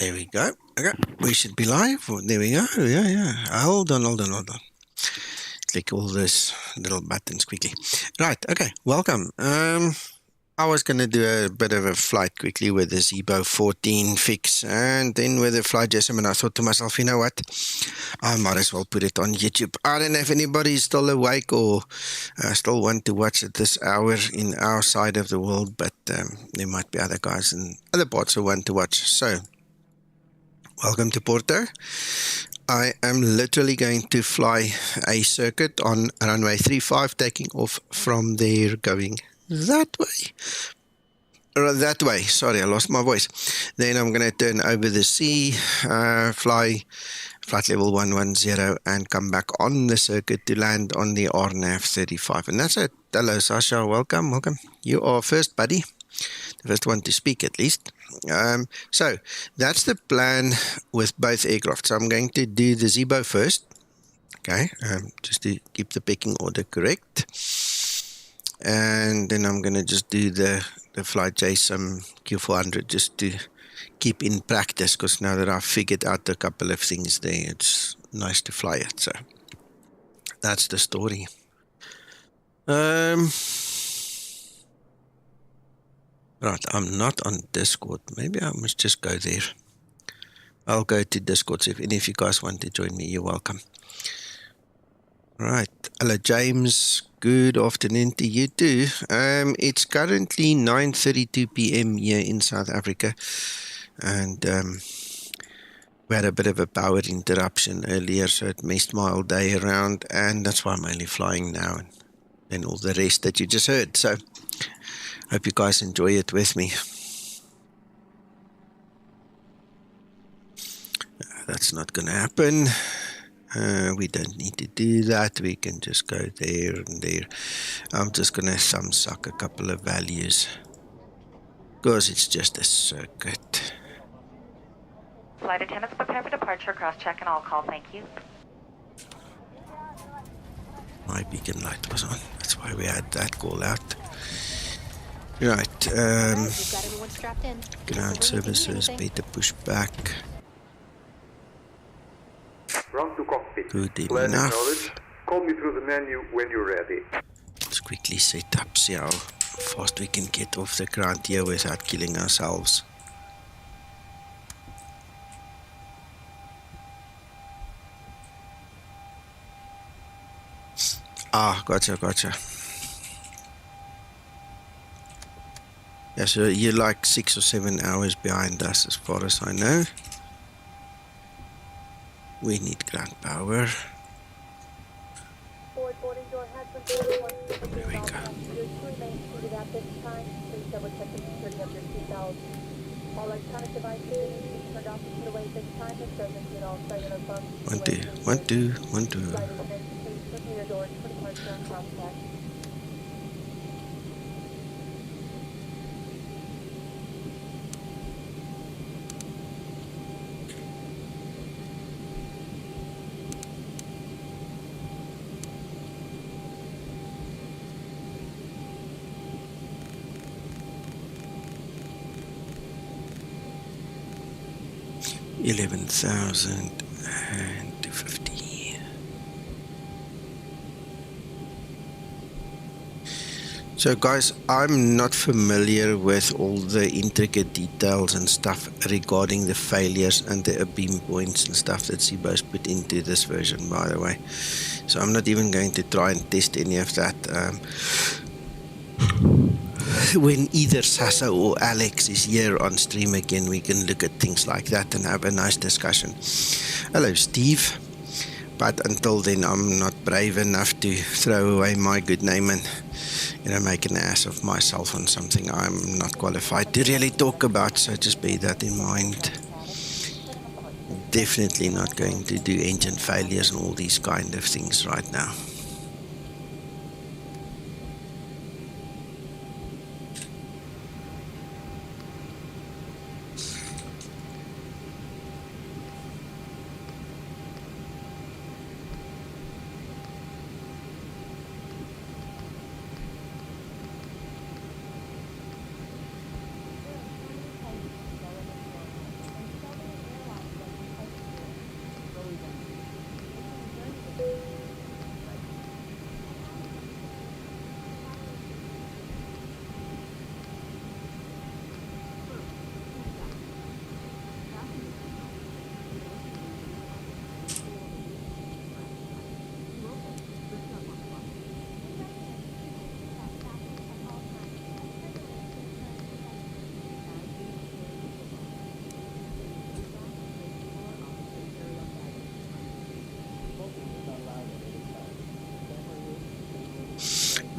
There we go. Okay, we should be live. There we go. Yeah. Hold on. Click all these little buttons quickly. Right. Okay. Welcome. I was going to do a bit of a flight quickly with the Zibo 14 fix and then with the FlyJSim, and I thought to myself, you know what? I might as well put it on YouTube. I don't know if anybody's still awake or still want to watch at this hour in our side of the world, but there might be other guys in other parts who want to watch. So, welcome to Porto. I am literally going to fly a circuit on runway 35, taking off from there, going that way. Sorry, I lost my voice. Then I'm going to turn over the sea, fly flight level 110, and come back on the circuit to land on the RNAV 35. And that's it. Hello, Sasha. Welcome. You are first, buddy. The first one to speak, at least. So that's the plan with both aircraft. So I'm going to do the Zibo first, okay, just to keep the pecking order correct. And then I'm going to just do the FlyJSim Q400 just to keep in practice, because now that I've figured out a couple of things there, it's nice to fly it. So that's the story. Right, I'm not on Discord. Maybe I must just go there. I'll go to Discord. So if any of you guys want to join me, you're welcome. Right. Hello, James. Good afternoon to you too. It's currently 9:32 p.m. here in South Africa. And we had a bit of a power interruption earlier, so it messed my whole day around. And that's why I'm only flying now. And all the rest that you just heard. So hope you guys enjoy it with me. That's not going to happen. We don't need to do that. We can just go there and there. I'm just going to thumbsuck a couple of values because it's just a circuit. Flight attendants prepare for departure. Cross-check and all call. Thank you. My beacon light was on. That's why we had that call out. Right. Ground services, better push back. Round to cockpit. Good enough. Call me through the menu when you're ready. Let's quickly set up, see how fast we can get off the ground here without killing ourselves. Ah, gotcha. Yeah, so you're like 6 or 7 hours behind us as far as I know. We need ground power. There we go. One, two. 11,050. So guys, I'm not familiar with all the intricate details and stuff regarding the failures and the beam points and stuff that Zibo's put into this version, by the way. So I'm not even going to try and test any of that. When either Sasa or Alex is here on stream again, we can look at things like that and have a nice discussion. Hello, Steve. But until then, I'm not brave enough to throw away my good name and, make an ass of myself on something I'm not qualified to really talk about. So just bear that in mind. Definitely not going to do engine failures and all these kind of things right now.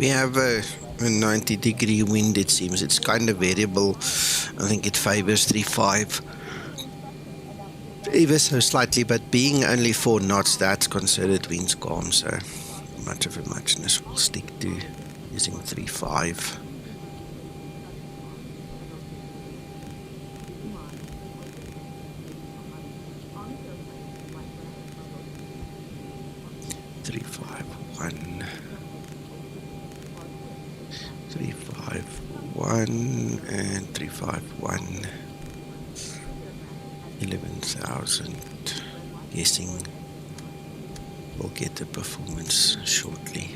We have a 90-degree wind, it seems. It's kind of variable. I think it favors 3.5 ever so slightly, but being only 4 knots, that's considered winds calm, so much of a muchness. We'll stick to using 3.5. And 351 11,000. Guessing we'll get the performance shortly.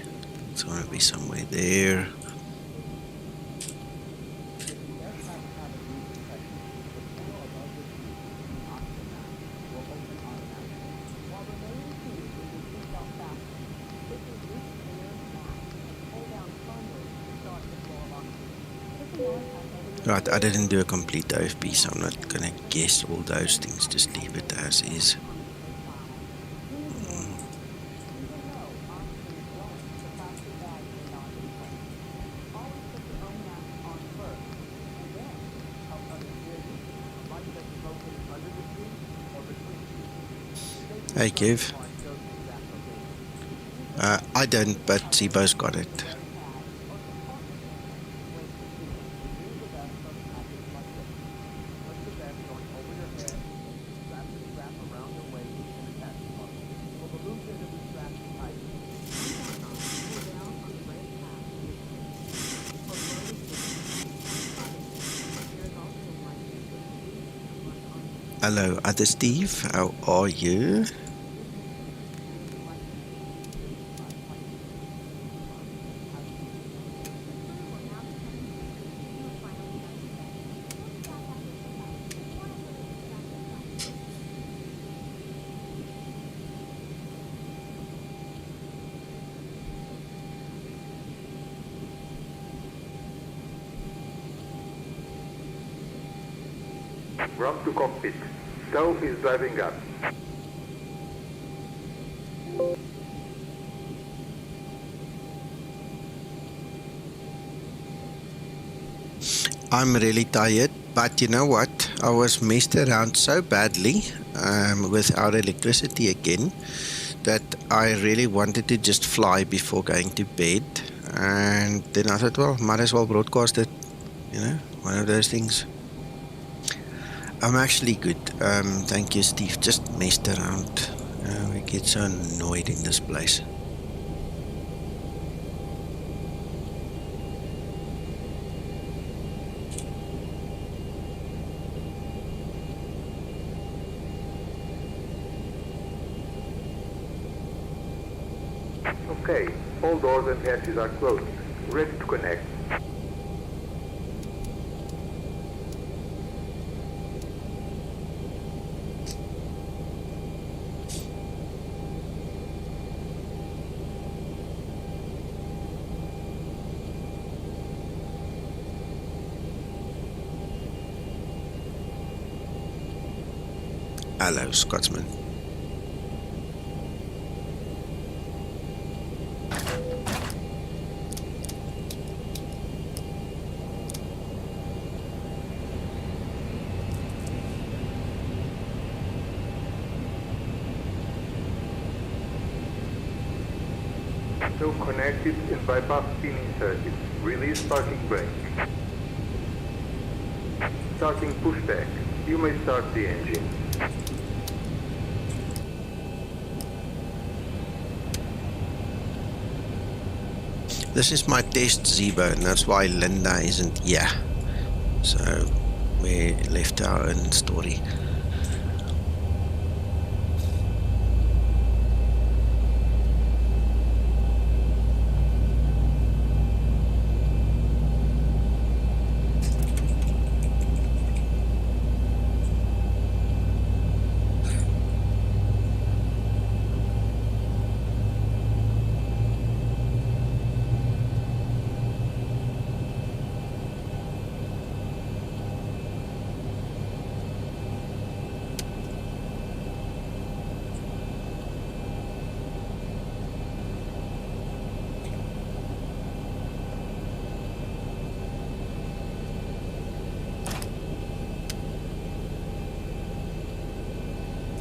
It's going to be somewhere there. Right, I didn't do a complete OFP, so I'm not going to guess all those things. Just leave it as is. Hey, Kev. I don't, but Zibo's got it. Hello, other Steve. How are you? Ground to cockpit. Stow is driving up. I'm really tired, but you know what? I was messed around so badly with our electricity again that I really wanted to just fly before going to bed. And then I thought, well, might as well broadcast it. You know, one of those things. I'm actually good. Thank you, Steve. Just messed around. We get so annoyed in this place. Okay, all doors and hatches are closed. Ready to connect. Hello, Scotsman. So connected and bypass spinning circuit. Release parking brake. Starting pushback. You may start the engine. This is my test Zibo, and that's why Linda isn't here. So we left our own story.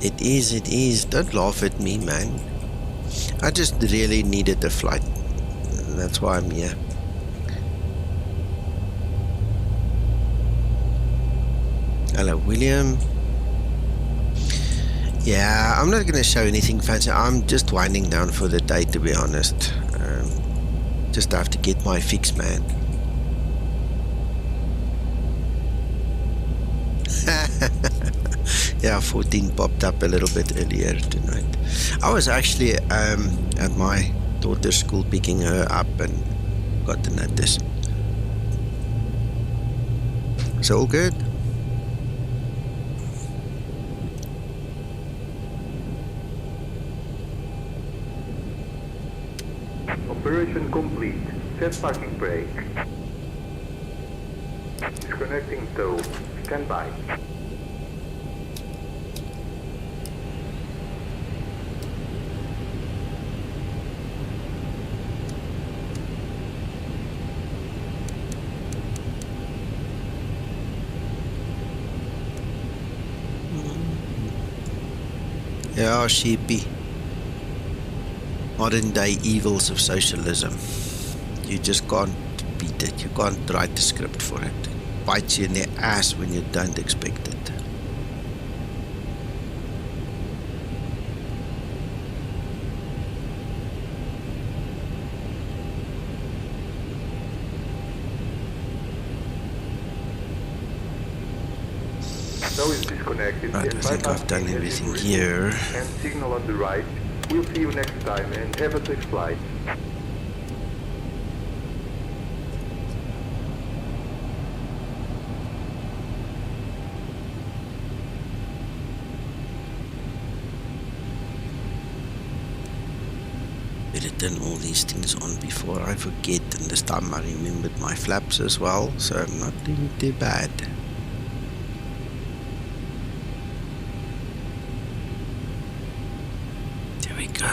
It is, it is. Don't laugh at me, man. I just really needed a flight. That's why I'm here. Hello, William. Yeah, I'm not going to show anything fancy. I'm just winding down for the day, to be honest. Just have to get my fix, man. Yeah, 14 popped up a little bit earlier tonight. I was actually at my daughter's school picking her up and got the notice. So all good? Operation complete. Set parking brake. Disconnecting tow. Stand by. Yeah, sheepy. Modern day evils of socialism. You just can't beat it. You can't write the script for it. It bites you in the ass when you don't expect it. Tow is disconnected. Right, I think I've done everything here. And signal on the right. We'll see you next time and have a safe flight. Better turn all these things on before I forget, and this time I remembered my flaps as well, so I'm not doing too bad. There we go.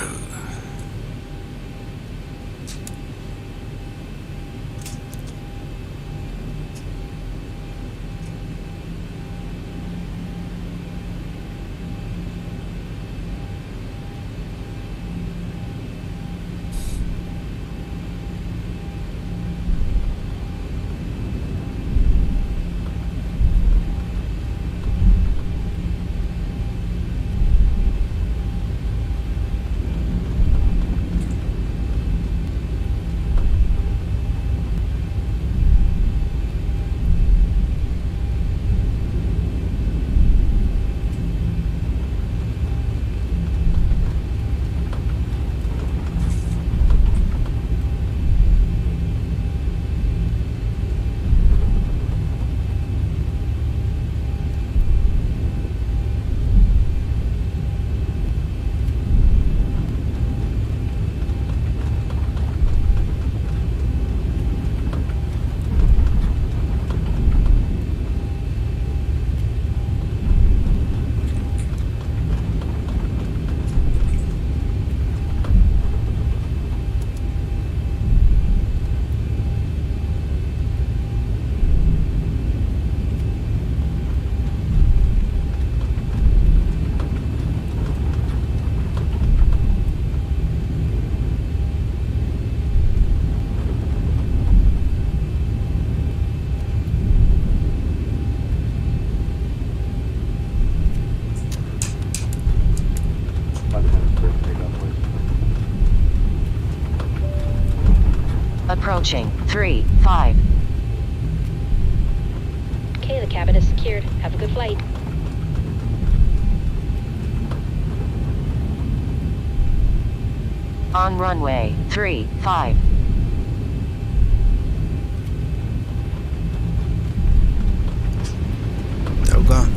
Approaching 3-5. Okay, the cabin is secured. Have a good flight. On runway 3-5. Oh God.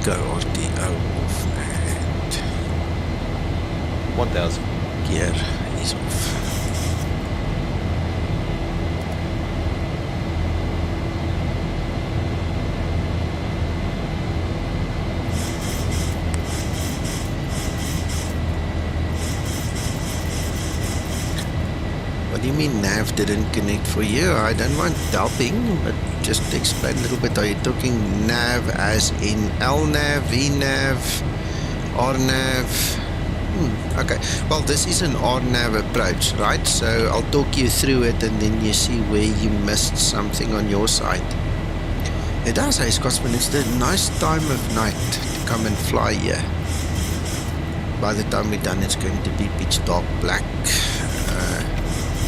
Echo RTO off and 1000. gear is off. What do you mean nav didn't connect for you? I don't want helping, but just explain a little bit. Are you talking nav as in LNAV, VNAV, RNAV? Okay, well this is an RNAV approach, right? So I'll talk you through it and then you see where you missed something on your side. It does, hey Scotsman, it's the nice time of night to come and fly here. By the time we're done, it's going to be pitch dark black,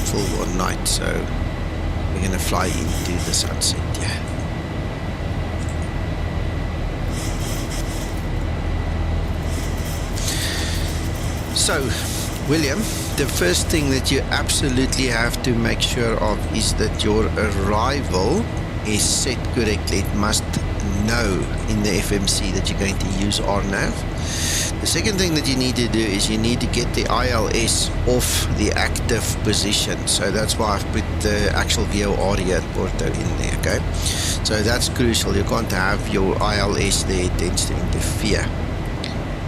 full on night, so we're going to fly into the sunset, yeah. So, William, the first thing that you absolutely have to make sure of is that your arrival is set correctly. It must know in the FMC that you're going to use RNAV. The second thing that you need to do is you need to get the ILS off the active position. So that's why I've put the actual VOR here at Porto in there, okay? So that's crucial. You can't have your ILS there, it tends to interfere.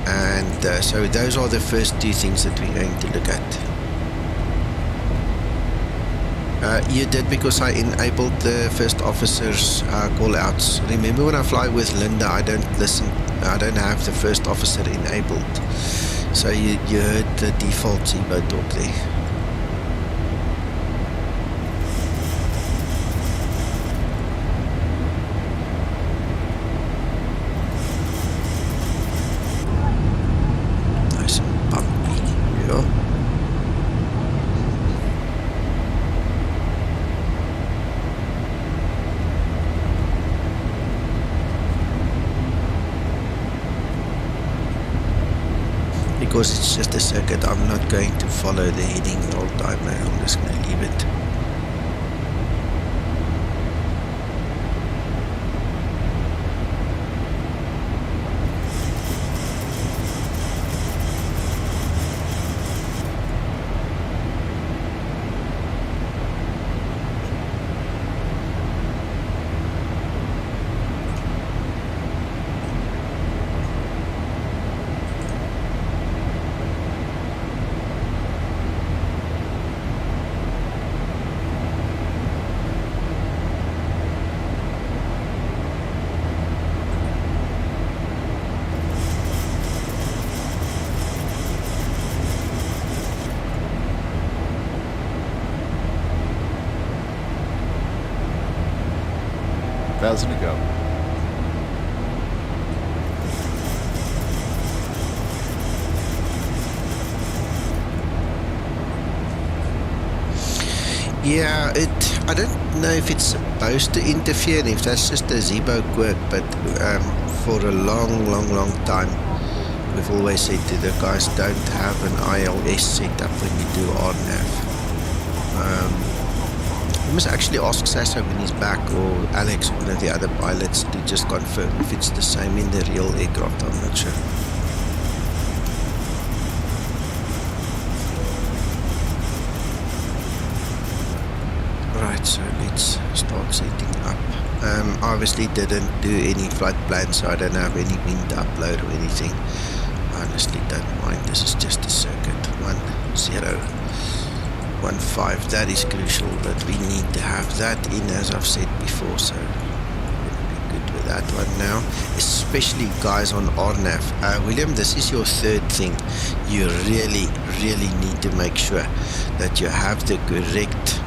And so those are the first two things that we're going to look at. You did because I enabled the first officer's call-outs. Remember when I fly with Linda, I don't have the first officer enabled. So you heard the default Zibo talk there. Nice and bumpy, yeah. Because it's just a circuit, I'm not going to follow the heading the whole time. I'm just going to leave it. To go. Yeah, I don't know if it's supposed to interfere, if that's just a Zibo quirk, but for a long time, we've always said to the guys, don't have an ILS set up when you do RNAV. You must actually ask Sasso when he's back, or Alex, or one of the other pilots, to just confirm if it's the same in the real aircraft. I'm not sure. Right, so let's start setting up. Obviously didn't do any flight plan, so I don't have any wind upload or anything. I honestly don't mind. This is just a circuit. 1015, that is crucial, but we need to have that in, as I've said before, so we'll be good with that one now, especially guys on RNAV. William, this is your third thing. You really need to make sure that you have the correct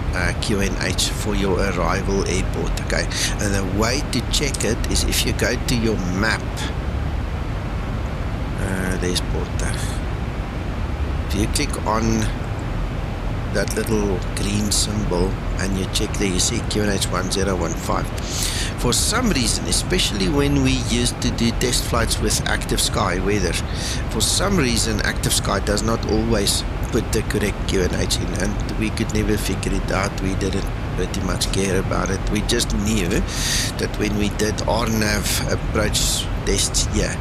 QNH for your arrival airport, okay? And the way to check it is if you go to your map. There's Porto. If you click on that little green symbol and you check there, you see QNH 1015. For some reason, especially when we used to do test flights with active sky weather, for some reason active sky does not always put the correct QNH in, and we could never figure it out. We didn't pretty much care about it. We just knew that when we did RNAV approach tests here,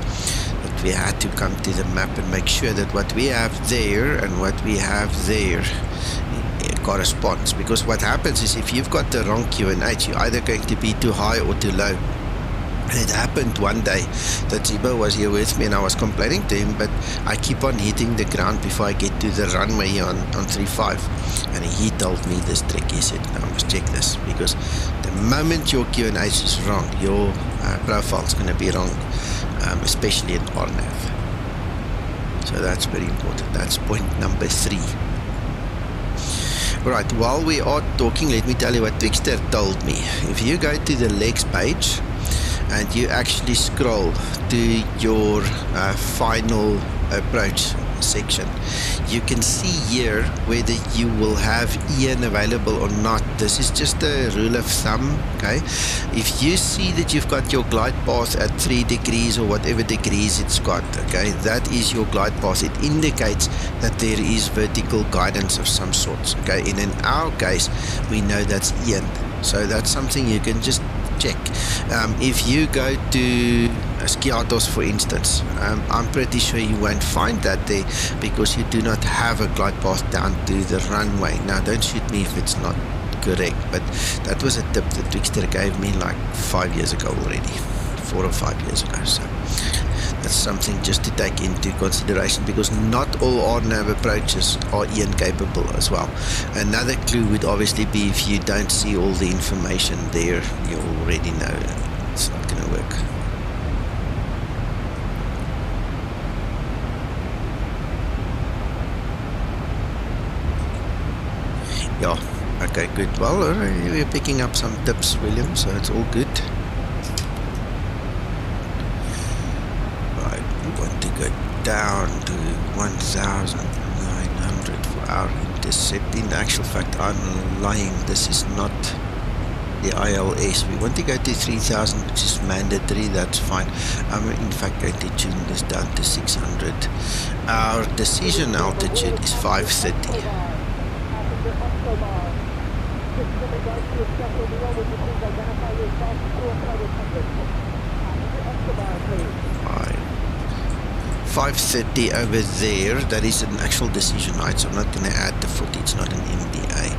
that we had to come to the map and make sure that what we have there and what we have there corresponds. Because what happens is if you've got the wrong QNH, you're either going to be too high or too low. It happened one day that Zibo was here with me and I was complaining to him, but I keep on hitting the ground before I get to the runway here on 3.5. And he told me this trick. He said, "No, I must check this, because the moment your QNH is wrong, your profile is going to be wrong, especially in RNAV." So that's very important. That's point number 3. Right, while we are talking, let me tell you what Twixter told me. If you go to the legs page, and you actually scroll to your final approach section, you can see here whether you will have Ian available or not. This is just a rule of thumb, okay? If you see that you've got your glide path at 3 degrees or whatever degrees it's got, okay, that is your glide path. It indicates that there is vertical guidance of some sorts, okay? And in our case, we know that's Ian. So that's something you can just check. If you go to Skiatos, for instance, I'm pretty sure you won't find that there, because you do not have a glide path down to the runway. Now, don't shoot me if it's not correct, but that was a tip that Twixter gave me like 5 years ago already, 4 or 5 years ago. So that's something just to take into consideration, because not all RNAV approaches are Ian capable as well. Another clue would obviously be if you don't see all the information there, you already know it's not going to work. Yeah, okay, good. Well, we're picking up some tips, William, so it's all good. Down to 1,900 for our intercept. In actual fact, I'm lying. This is not the ILS. We want to go to 3,000, which is mandatory. That's fine. I'm in fact going to tune this down to 600. Our decision altitude is 530. Right. 530 over there, that is an actual decision height, so I'm not going to add the footage, not an MDA.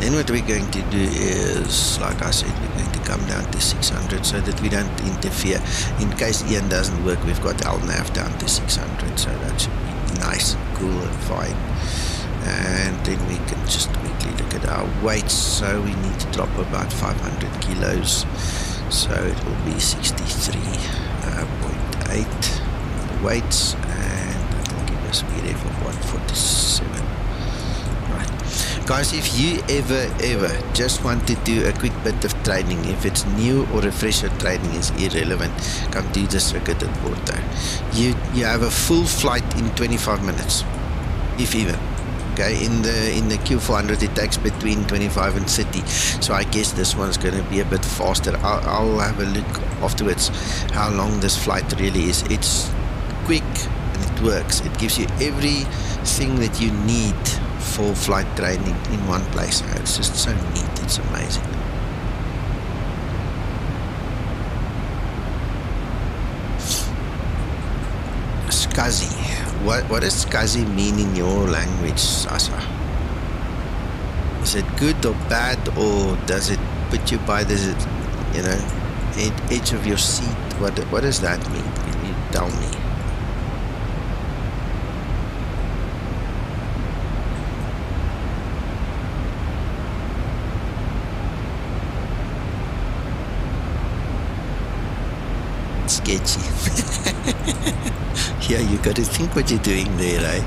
Then what we're going to do is, like I said, we're going to come down to 600 so that we don't interfere. In case Ian doesn't work, we've got LNAV down to 600, so that should be nice and cool and fine. And then we can just quickly look at our weights. So we need to drop about 500 kilos, so it will be 63.8 weights, and that will give us VREF of 147. Right, guys, if you ever just want to do a quick bit of training, if it's new or refresher training is irrelevant, come do the circuit at Porto. You have a full flight in 25 minutes, if even. Okay, in the Q400 it takes between 25 and 30, so I guess this one's going to be a bit faster. I'll have a look afterwards how long this flight really is. It's quick and it works. It gives you everything that you need for flight training in one place. It's just so neat. It's amazing. SCSI. What does SCSI mean in your language, Sasa? Is it good or bad, or does it put you by the, edge of your seat? What does that mean? Can you tell me? Sketchy. Yeah, you got to think what you're doing there, eh?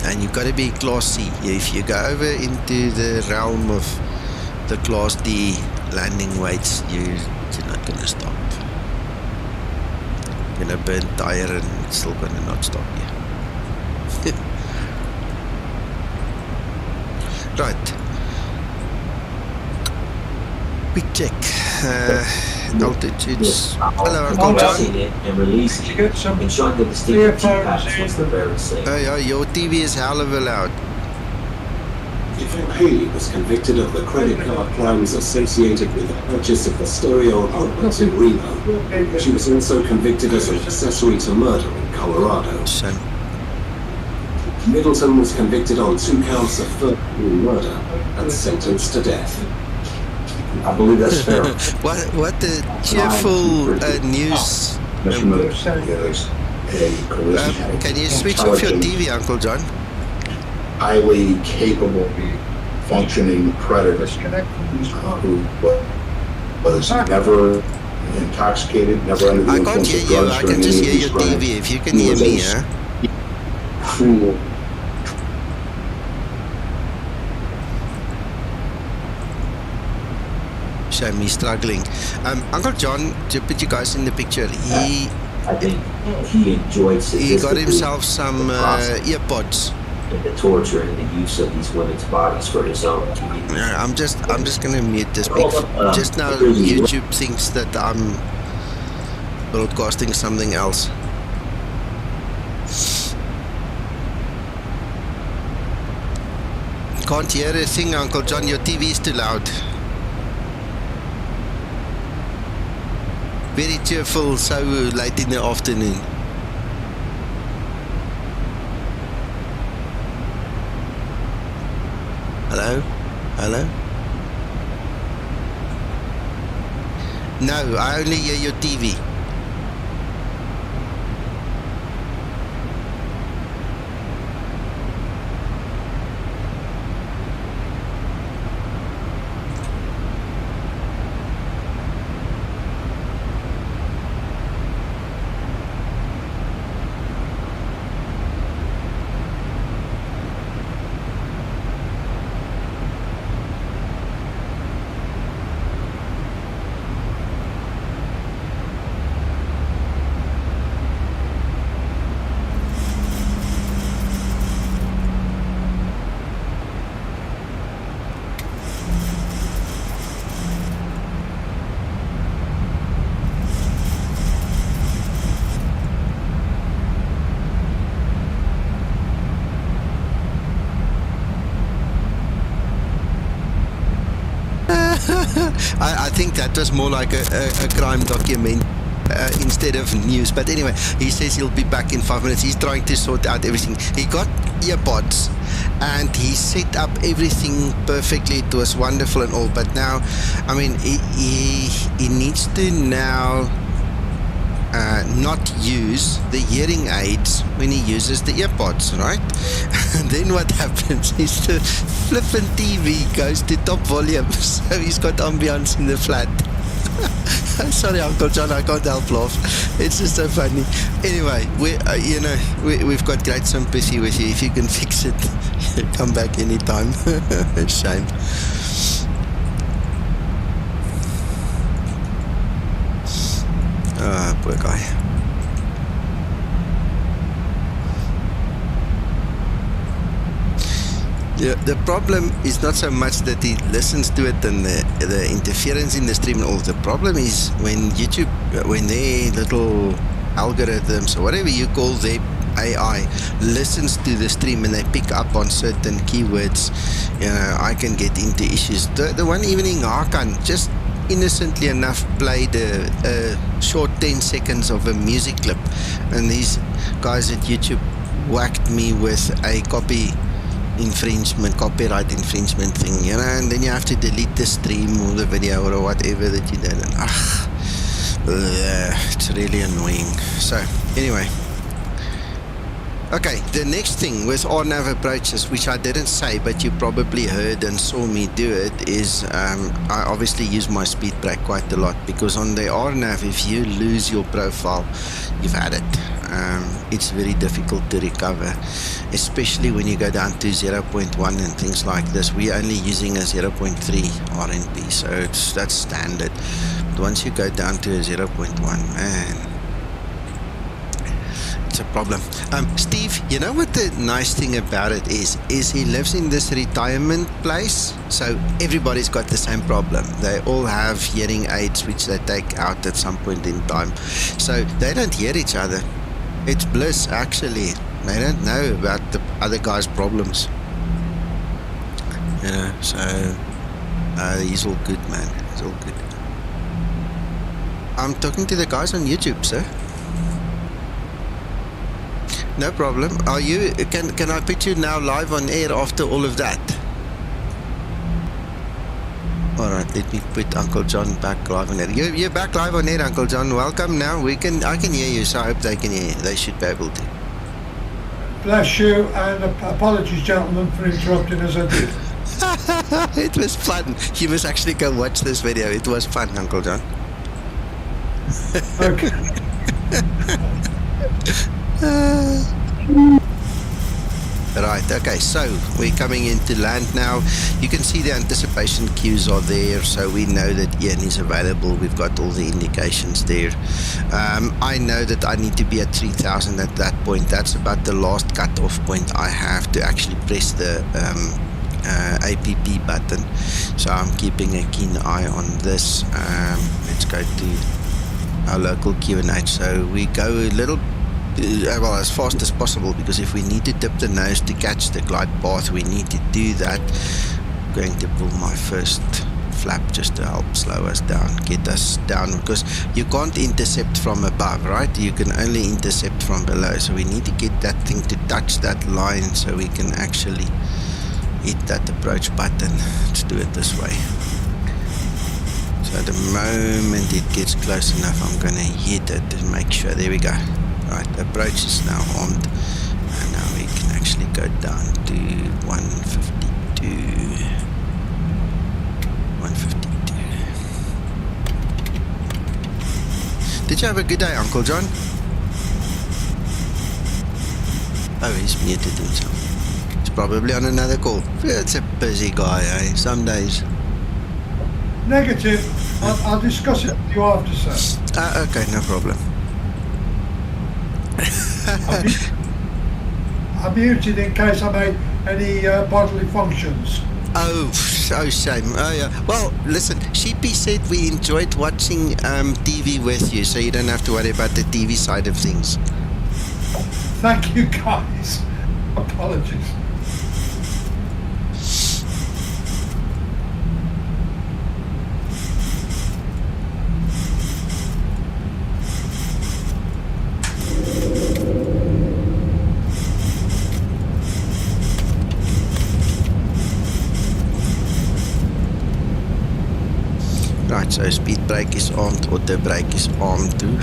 And you got to be Class C. If you go over into the realm of the Class D landing weights, you're not going to stop. You're going to burn tire and it's still going to not stop you. Right. Quick check. Altitudes. Hello, Uncle John. And release it, ensuring the distinctive T patterns once the bearer is safe. Oh yeah, your TV is hell of a loud. Yvonne Haley was convicted of the credit card crimes associated with the purchase of the stereo outlets in Reno. She was also convicted as an accessory to murder in Colorado. Shame. Middleton was convicted on 2 counts of first-degree murder and sentenced to death. I believe that's fair. What a cheerful news. Can you switch off your TV, Uncle John? Highly capable, functioning predator who was never intoxicated, never under the I can't influence hear of you. drugs I or can any just of hear these your crimes. TV. If you can He hear was me, a huh? cruel. Shame he's struggling. Uncle John, to put you guys in the picture, I think he enjoyed he got sadistically himself some the process earpods. and the torture and the use of these women's bodies for his own convenience. Yeah, I'm just gonna mute this. Just now, YouTube thinks that I'm broadcasting something else. Can't hear a thing, Uncle John. Your TV is too loud. Very cheerful, so late in the afternoon. Hello? Hello? No, I only hear your TV. I think that was more like a crime document instead of news. But anyway, he says he'll be back in 5 minutes. He's trying to sort out everything. He got earpods and he set up everything perfectly. It was wonderful and all. But now, I mean, he needs to now not use the hearing aids when he uses the earpods, right? And then what happens is the flippant TV goes to top volume, so he's got ambience in the flat. Sorry, Uncle John, I can't help laugh. It's just so funny. Anyway, we've got great sympathy with you. If you can fix it, come back anytime. Shame. Ah, poor guy. The problem is not so much that he listens to it and the interference in the stream and all. The problem is when YouTube, when their little algorithms or whatever you call their AI listens to the stream and they pick up on certain keywords, I can get into issues. The one evening Hakan just innocently enough played a short 10 seconds of a music clip, and these guys at YouTube whacked me with a copyright infringement thing, and then you have to delete the stream or the video or whatever that you did, and it's really annoying. So anyway, okay, the next thing with RNAV approaches, which I didn't say but you probably heard and saw me do it, is I obviously use my speed brake quite a lot, because on the RNAV, if you lose your profile, you've had it. It's very difficult to recover, especially when you go down to 0.1 and things like this. We're only using a 0.3 RNP, so that's standard. But once you go down to a 0.1, man, it's a problem. Steve, you know what the nice thing about it is he lives in this retirement place, so everybody's got the same problem. They all have hearing aids which they take out at some point in time, so they don't hear each other. It's bliss, actually. They don't know about the other guy's problems. you know, so he's all good, man. He's all good. I'm talking to the guys on YouTube, sir. No problem. Are you? Can I put you now live on air after all of that? All right. Let me put Uncle John back live on air. You're back live on air, Uncle John. Welcome. Now I can hear you, so I hope they can hear you. They should be able to. Bless you, and apologies, gentlemen, for interrupting as I did. It was fun. You must actually go watch this video. It was fun, Uncle John. Okay. Right, okay, so we're coming into land now. You can see the anticipation queues are there, so we know that Ian is available. We've got all the indications there. I know that I need to be at 3,000 at that point. That's about the last cut-off point I have to actually press the APP button. So I'm keeping a keen eye on this. Let's go to our local QNH. So we go a little well, as fast as possible, because if we need to dip the nose to catch the glide path, we need to do that. I'm going to pull my first flap just to help slow us down, get us down, because you can't intercept from above, right? You can only intercept from below, so we need to get that thing to touch that line so we can actually hit that approach button. Let's do it this way. So the moment it gets close enough, I'm going to hit it to make sure. There we go. Right, the approach is now armed, and now we can actually go down to 152. 152. Did you have a good day, Uncle John? Oh, he's muted himself. He's probably on another call. It's a busy guy, eh? Some days. Negative. I'll discuss it with you after, sir. Okay, no problem. I'm muted in case I make any bodily functions. Oh, shame. Oh, yeah. Well, listen, Sheepy said we enjoyed watching TV with you, so you don't have to worry about the TV side of things. Thank you, guys. Apologies. Right, so speed brake is armed, auto brake is armed too.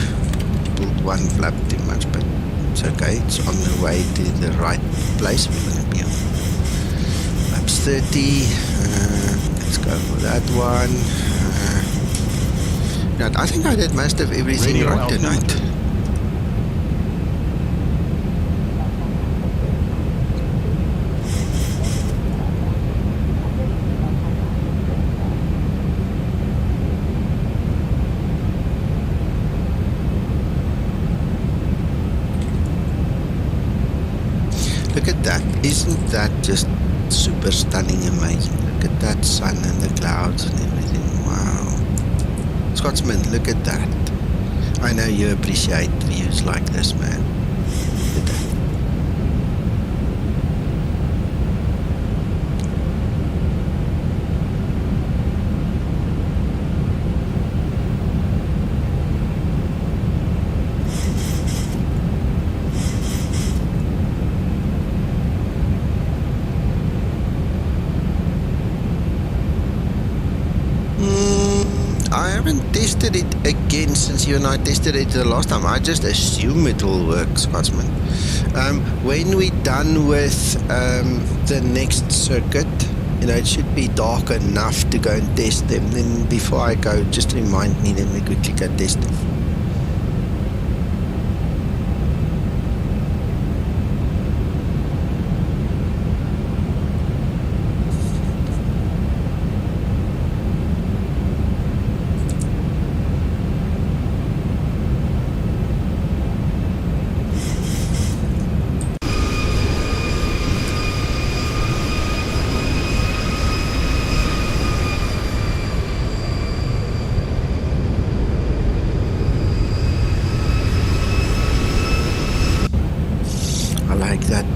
Pulled one flap too much, but it's okay. It's on the way to the right place. We're going to be on flaps 30. Let's go for that one. I think I did most of everything right tonight. Look at that. Isn't that just super stunning, amazing? Look at that sun and the clouds and everything. Wow. Scotsman, look at that. I know you appreciate views like this, man. Look at that. I haven't tested it again since you and I tested it the last time. I just assume it will work, Scotsman. When we're done with the next circuit, it should be dark enough to go and test them. Then before I go, just remind me, then we quickly go test them.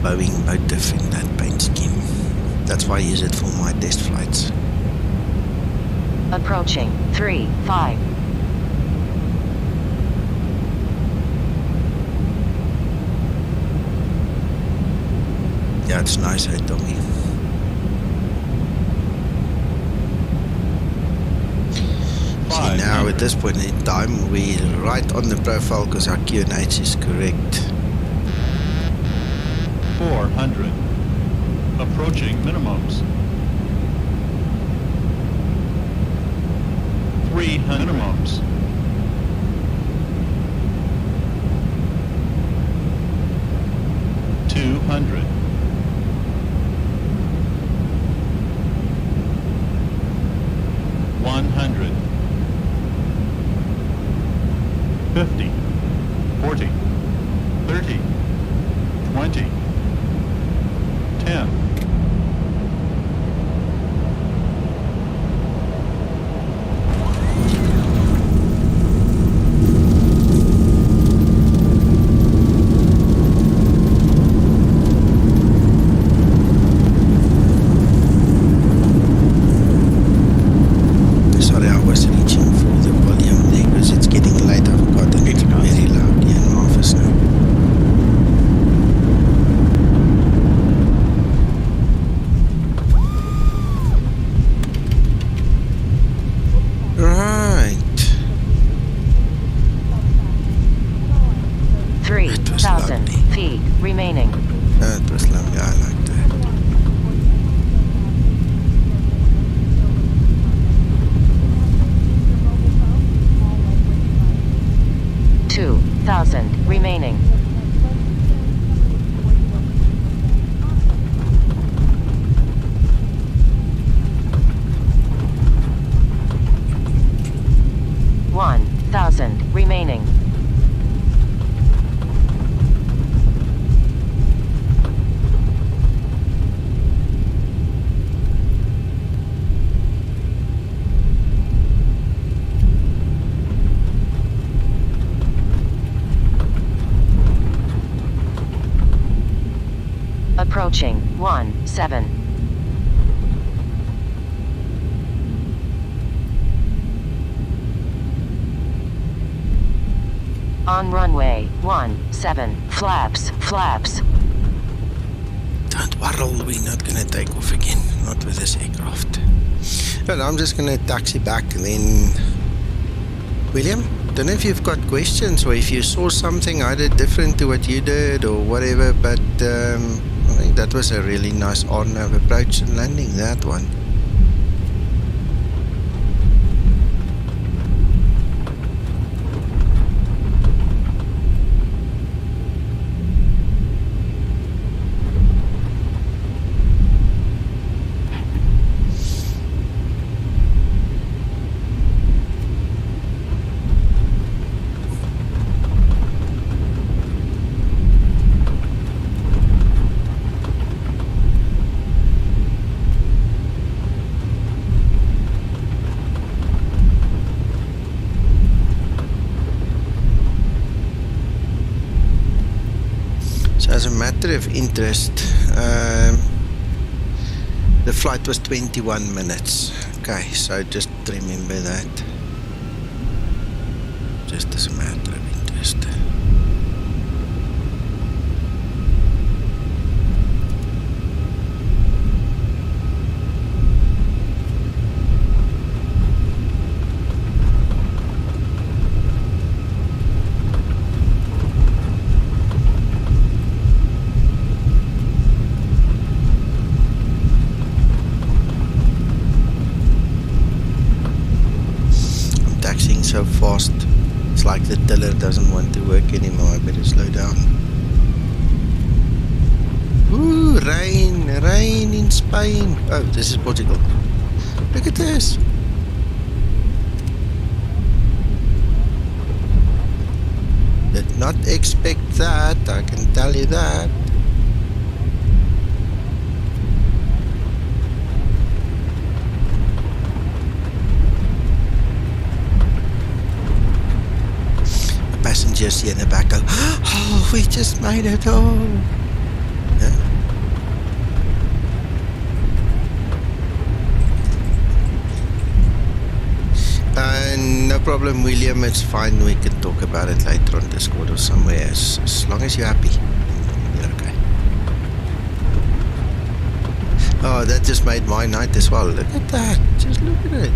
Boeing motive in that paint scheme. That's why I use it for my test flights. Approaching 3-5. Yeah, it's nice, hey, Tommy. See, now at this point in time, we're right on the profile because our QNH is correct. 400. Approaching minimums. 300 minimums. 200. 100. 50. 40. 30. 20. 10. Sorry, I was reaching for the volume there because it's getting late. I've got it very loud here in my office now. Right. 3,000 feet remaining. That was lovely. I like that. 2,000 remaining. 1,000 remaining. 17. On runway 17, flaps. Don't worry, we're not gonna take off again. Not with this aircraft. But I'm just gonna taxi back and then... William, don't know if you've got questions or if you saw something either different to what you did or whatever, but I think that was a really nice on-nav approach and landing, that one. As a matter of interest, the flight was 21 minutes. Okay, so just remember that. Just as a matter of interest. So fast, it's like the tiller doesn't want to work anymore. I better slow down. Ooh, rain in Spain. Oh, this is Portugal. Look at this. Did not expect that, I can tell you that. Passengers here in the back go, oh, we just made it home. Yeah. problem, William. It's fine. We can talk about it later on Discord or somewhere. As long as you're happy, you're okay. Oh, that just made my night as well. Look at that. Just look at it.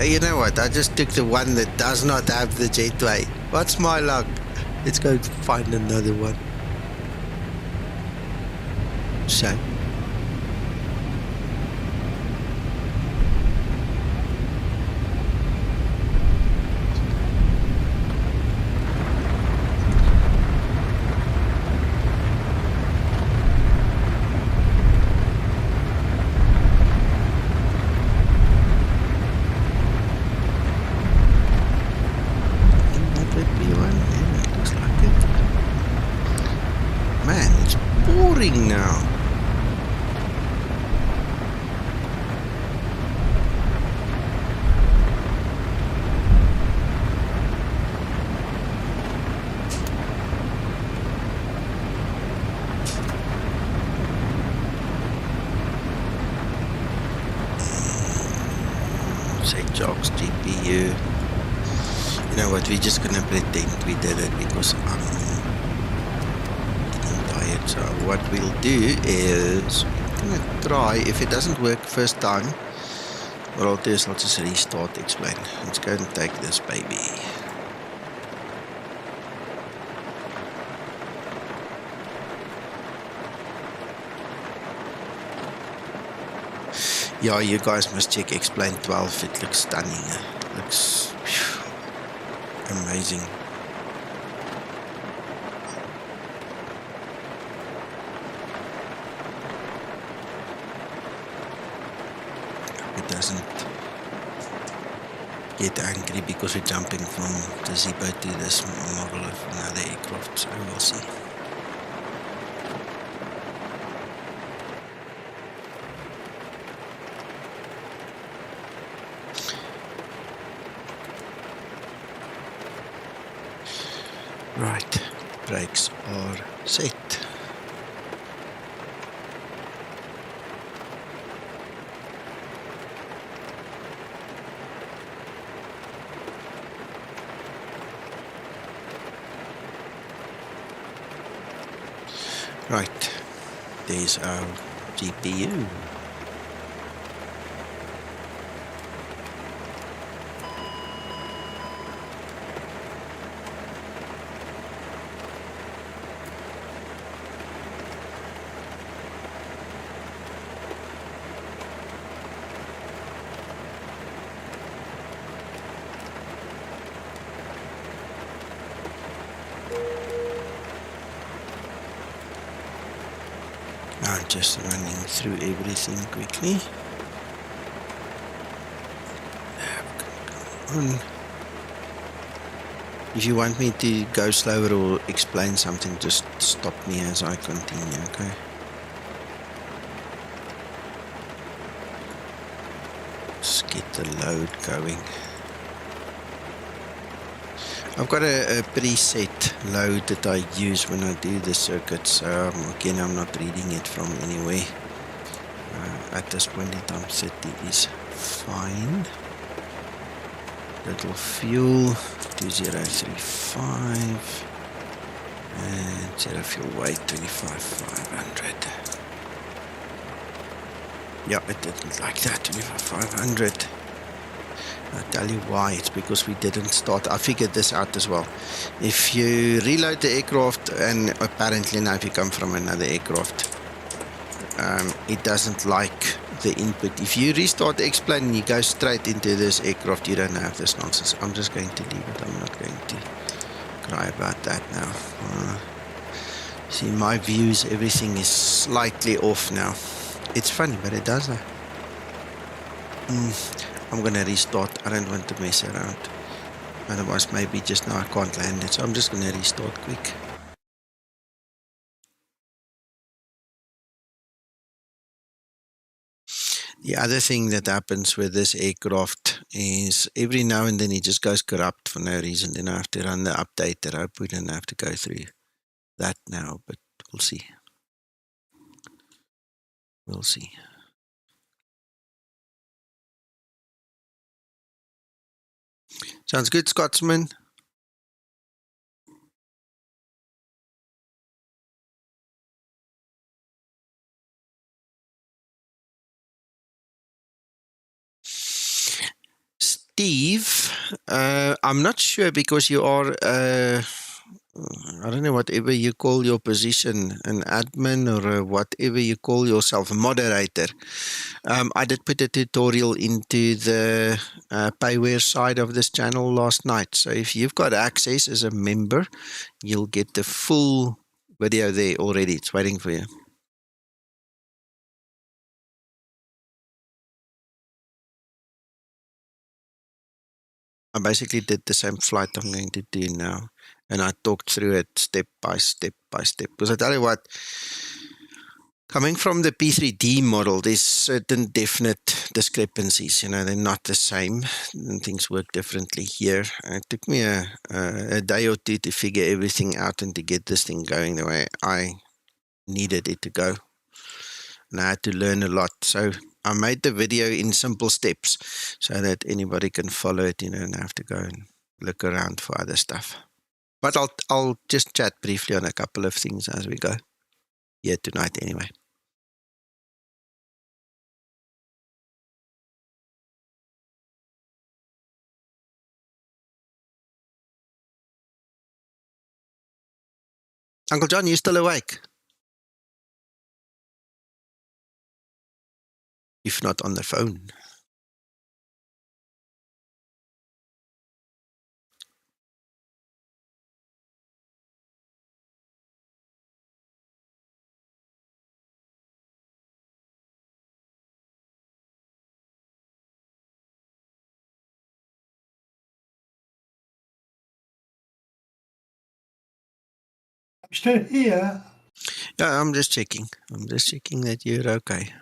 You know what, I just took the one that does not have the jetway. What's my luck? Let's go find another one. So now. Say jobs GPU. You know what, we're just gonna pretend we did it because I'm tired. So what we'll do is we're gonna try, if it doesn't work first time, what I'll do is I'll just restart explain. Let's go and take this baby. Yeah, you guys must check explain 12. It looks stunning. It looks amazing. It doesn't get angry because we're jumping from the Zibo to this model of another aircraft, so we'll see. Right, brakes are set. Right, there's our GPU. I'm just running through everything quickly. Come on. If you want me to go slower or explain something, just stop me as I continue, okay? Let's get the load going. I've got a preset load that I use when I do the circuits. Again, I'm not reading it from anywhere. At this point in time, 30 is fine. Little fuel, 2035. And zero fuel weight, 25,500. Yeah, it didn't like that, 25,500. I'll tell you why. It's because we didn't start. I figured this out as well. If you reload the aircraft, and apparently now if you come from another aircraft, it doesn't like the input. If you restart the X-plane and you go straight into this aircraft, you don't have this nonsense. I'm just going to leave it. I'm not going to cry about that now. See, my views, everything is slightly off now. It's funny, but it does that. I'm going to restart. I don't want to mess around. Otherwise, maybe just now I can't land it. So I'm just going to restart quick. The other thing that happens with this aircraft is every now and then it just goes corrupt for no reason. Then I have to run the update. I hope we don't have to go through that now, but we'll see. We'll see. Sounds good, Scotsman. Steve, I'm not sure because you are, I don't know, whatever you call your position, an admin or whatever you call yourself, a moderator. I did put a tutorial into the payware side of this channel last night. So if you've got access as a member, you'll get the full video there already. It's waiting for you. I basically did the same flight I'm going to do now. And I talked through it step by step by step. Because I tell you what, coming from the P3D model, there's certain definite discrepancies. You know, they're not the same. And things work differently here. It took me a day or two to figure everything out and to get this thing going the way I needed it to go. And I had to learn a lot. So I made the video in simple steps so that anybody can follow it, you know, and have to go and look around for other stuff. But I'll just chat briefly on a couple of things as we go here tonight anyway. Uncle John, you still awake? If not on the phone. I'm still here. Yeah, I'm just checking. I'm just checking that you're okay.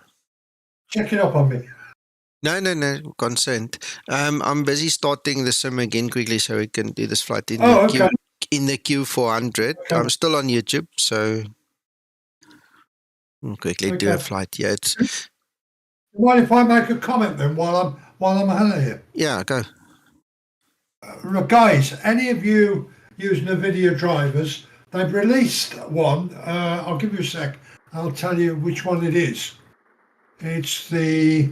Checking up on me. No, consent. I'm busy starting the sim again quickly so we can do this flight in the Q400. Okay. I'm still on YouTube, so I'll quickly do a flight. Yeah, it's. What if I make a comment then while I'm here? Yeah, go. Guys, any of you using the video drivers, they've released one. I'll give you a sec. I'll tell you which one it is. It's the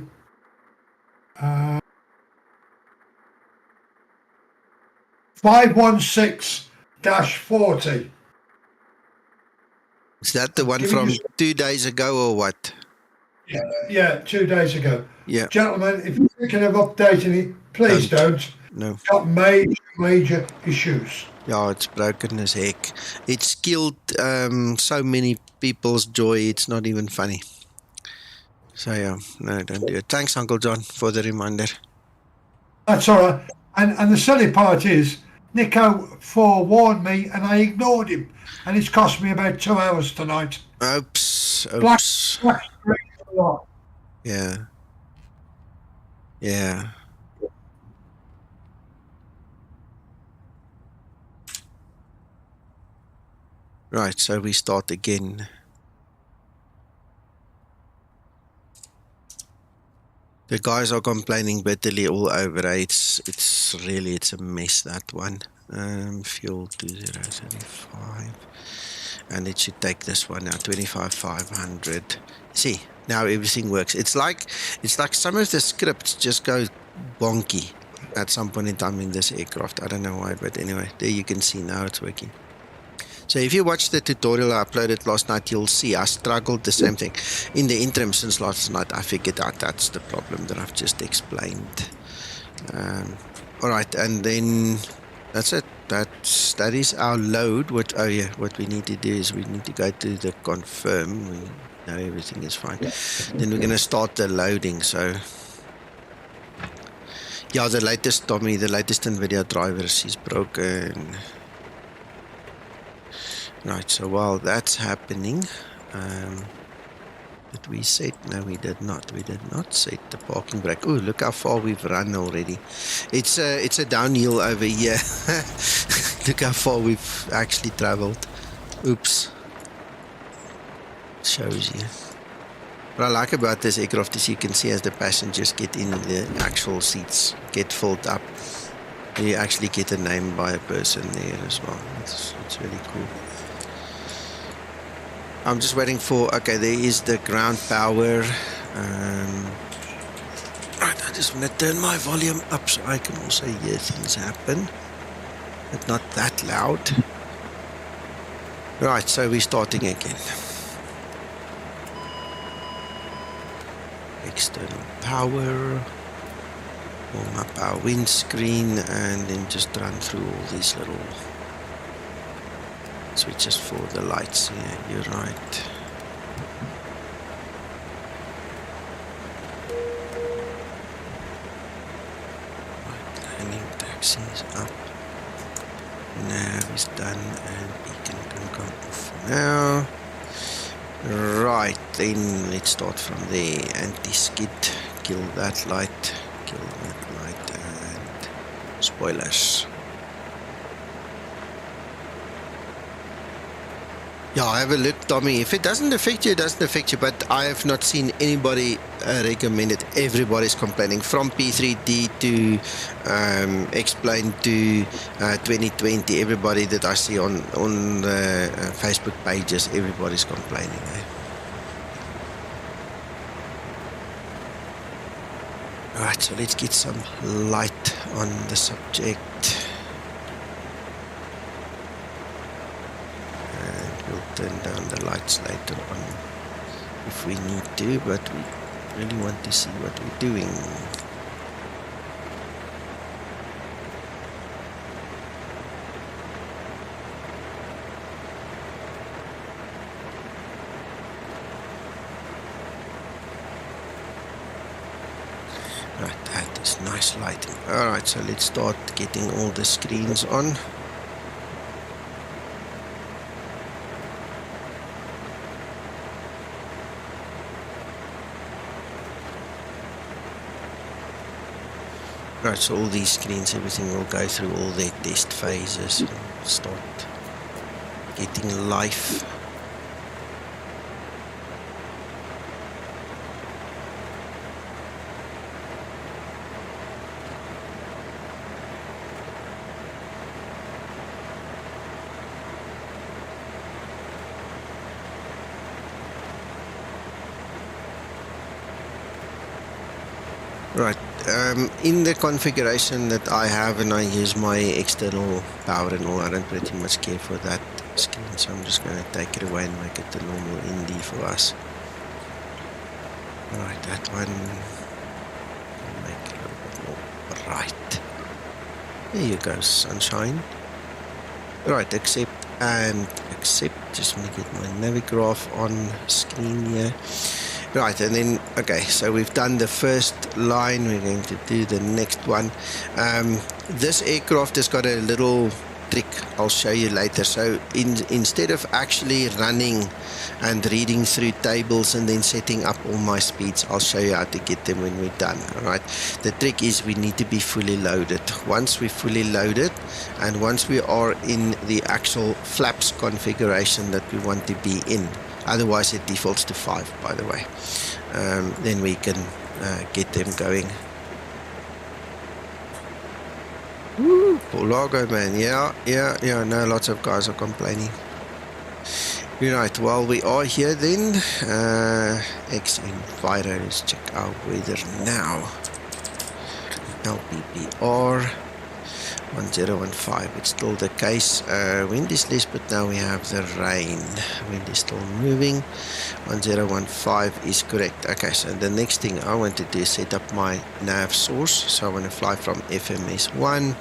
516-40. Is that the one from 2 days ago or what? Yeah, 2 days ago. Yeah. Gentlemen, if you're thinking of updating it, please don't. No. It's got major issues. Yeah, it's broken as heck. It's killed so many people's joy, it's not even funny. So yeah, no, don't do it. Thanks, Uncle John, for the reminder. That's all right. And the silly part is, Nico forewarned me and I ignored him. And it's cost me about 2 hours tonight. Oops. Black Yeah. Yeah. Right, so we start again. The guys are complaining bitterly all over. It's a mess, that one. Fuel 2075. And it should take this one now, 25,500. See, now everything works. It's like some of the scripts just go bonky. at some point in time in this aircraft. I don't know why, but anyway, there you can see now it's working. So if you watch the tutorial I uploaded last night, you'll see I struggled the same thing. In the interim since last night, I figured out that's the problem that I've just explained. Alright, and then that's it. That is our load. What we need to do is we need to go to the confirm. We know everything is fine. Then we're going to start the loading. So yeah, the latest Tommy, the latest NVIDIA drivers is broken. Right, so while that's happening, did we set? No, we did not. We did not set the parking brake. Oh, look how far we've run already. It's a downhill over here. Look how far we've actually traveled. Oops. Shows you. What I like about this aircraft is you can see as the passengers get in, the actual seats get filled up. You actually get a name by a person there as well. It's really cool. I'm just waiting for, okay, there is the ground power. Right, I just want to turn my volume up so I can also hear things happen, but not that loud. Right, so we're starting again. External power, warm up our windscreen, and then just run through all these little switches for the lights. Yeah, you're right. Right, landing taxis up. Nav is done and beacon can come off now. Right, then let's start from there. Anti-skid, kill that light, and spoilers. Yeah, have a look, Tommy. If it doesn't affect you, it doesn't affect you, but I have not seen anybody recommend it. Everybody's complaining, from P3D to Explain to 2020. Everybody that I see on the Facebook pages, everybody's complaining. Alright, so let's get some light on the subject. Turn down the lights later on if we need to, but we really want to see what we're doing. Right, that is nice lighting. Alright, so let's start getting all the screens on. Right, so all these screens, everything will go through all their test phases and start getting life. Right. In the configuration that I have, and I use my external power and all, I don't pretty much care for that screen, so I'm just going to take it away and make it the normal ND for us. Alright, that one, make it a little bit more bright. There you go, sunshine. Right, accept and accept. Just want to get my Navigraph on screen here. Right, and then, okay, so we've done the first line, we're going to do the next one. This aircraft has got a little trick I'll show you later. So instead of actually running and reading through tables and then setting up all my speeds, I'll show you how to get them when we're done. Alright, the trick is we need to be fully loaded. Once we're fully loaded and once we are in the actual flaps configuration that we want to be in, otherwise it defaults to 5, by the way, then we can get them going. Woo, Polago, man. Yeah, no, lots of guys are complaining. Right, while we are here then, X Enviro, let's check our weather now. LPPR 1015. It's still the case. Wind is less, but now we have the rain. Wind is still moving. 1015 is correct. Okay, so the next thing I want to do is set up my nav source. So I want to fly from FMS1,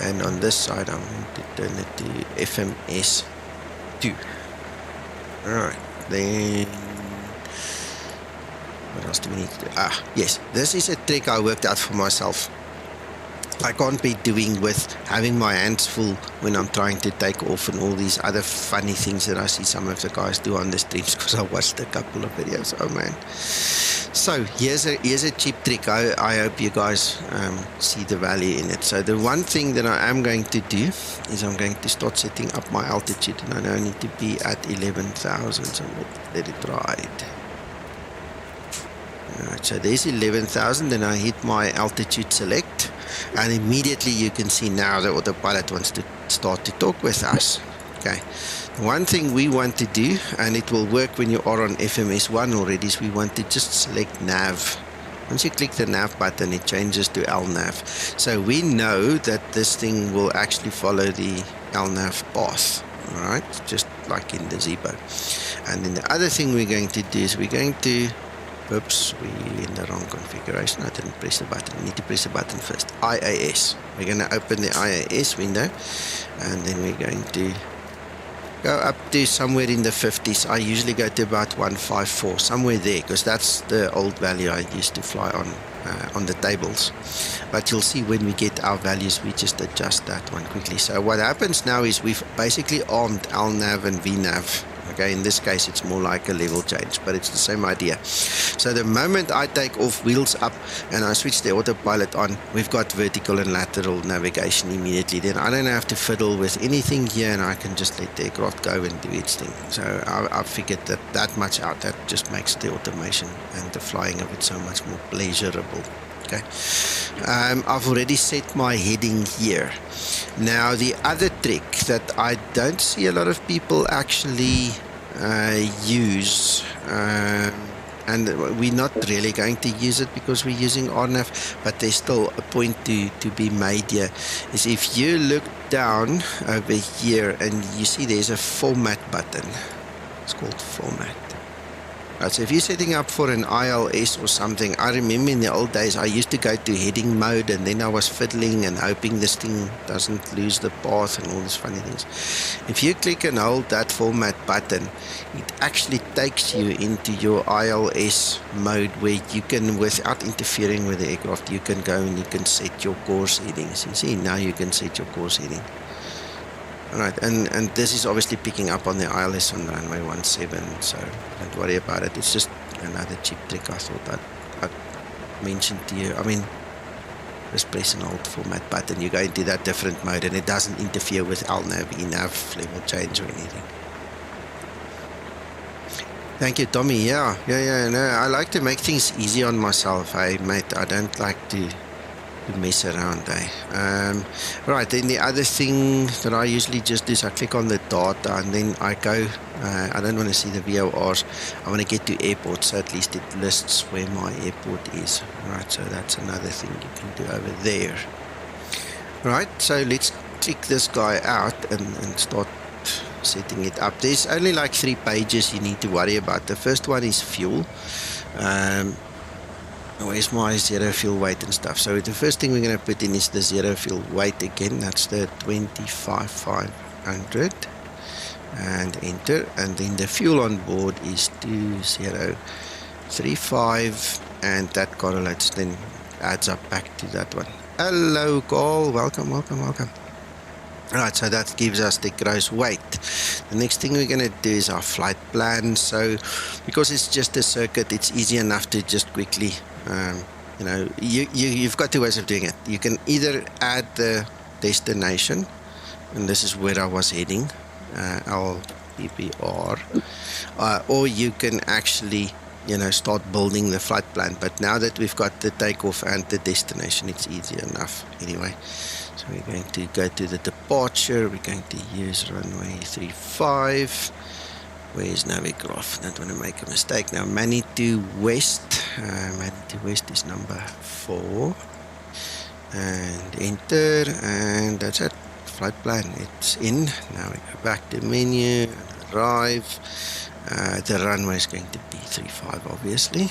and on this side I'm going to turn it to FMS2. Alright, then what else do we need to do? Yes, this is a trick I worked out for myself. I can't be doing with having my hands full when I'm trying to take off and all these other funny things that I see some of the guys do on the streams, because I watched a couple of videos. Oh man. So here's a cheap trick. I hope you guys see the value in it. So the one thing that I am going to do is I'm going to start setting up my altitude, and I now need to be at 11,000, so let it ride. Alright, so there's 11,000, then I hit my altitude select, and immediately you can see now the autopilot wants to start to talk with us. Okay, one thing we want to do, and it will work when you are on FMS1 already, is we want to just select nav. Once you click the nav button, it changes to LNAV. So we know that this thing will actually follow the LNAV path. Alright, just like in the Zibo. And then the other thing we're going to do is we're going to, oops, we're in the wrong configuration. I didn't press the button. We need to press the button first. IAS. We're going to open the IAS window, and then we're going to go up to somewhere in the 50s. I usually go to about 154, somewhere there, because that's the old value I used to fly on the tables. But you'll see when we get our values, we just adjust that one quickly. So what happens now is we've basically armed LNAV and VNAV. Okay, in this case it's more like a level change, but it's the same idea. So the moment I take off, wheels up, and I switch the autopilot on, we've got vertical and lateral navigation immediately. Then I don't have to fiddle with anything here, and I can just let the aircraft go and do its thing. So I figured that much out. That just makes the automation and the flying of it so much more pleasurable. Okay, I've already set my heading here. Now the other trick that I don't see a lot of people actually use, and we're not really going to use it because we're using RNAV, but there's still a point to be made here, is if you look down over here and you see there's a format button. It's called format. Right, so if you're setting up for an ILS or something, I remember in the old days I used to go to heading mode, and then I was fiddling and hoping this thing doesn't lose the path and all these funny things. If you click and hold that format button, it actually takes you into your ILS mode, where you can, without interfering with the aircraft, you can go and you can set your course headings. You see, now you can set your course heading. Alright, and this is obviously picking up on the ILS on runway 17, so don't worry about it. It's just another cheap trick I thought I'd mention to you. I mean, just press an hold format button, you go into that different mode, and it doesn't interfere with LNAV, ENAV, level change or anything. Thank you, Tommy. Yeah, no, I like to make things easy on myself, hey mate. I don't like to mess around, right, then the other thing that I usually just do is I click on the data, and then I go, I don't want to see the VORs, I want to get to airport, so at least it lists where my airport is. Right, so that's another thing you can do over there. Right, so let's click this guy out and start setting it up. There's only like 3 pages you need to worry about. The first one is fuel. Where's my zero fuel weight and stuff? So the first thing we're going to put in is the zero fuel weight again. That's the 25,500, and enter. And then the fuel on board is 2035, and that correlates, then adds up back to that one. Hello, Carl. Welcome. Right, so that gives us the gross weight. The next thing we're going to do is our flight plan. So because it's just a circuit, it's easy enough to just quickly, you've got 2 ways of doing it. You can either add the destination, and this is where I was heading, LPPR, or you can actually start building the flight plan. But now that we've got the takeoff and the destination, it's easy enough anyway. So we're going to go to the departure. We're going to use runway 35. Where's Navigraph? Don't want to make a mistake. Now Manitou West. Manitou West is number 4. and enter, and that's it. Flight plan, it's in. Now we go back to menu, arrive. The runway is going to be 35 obviously,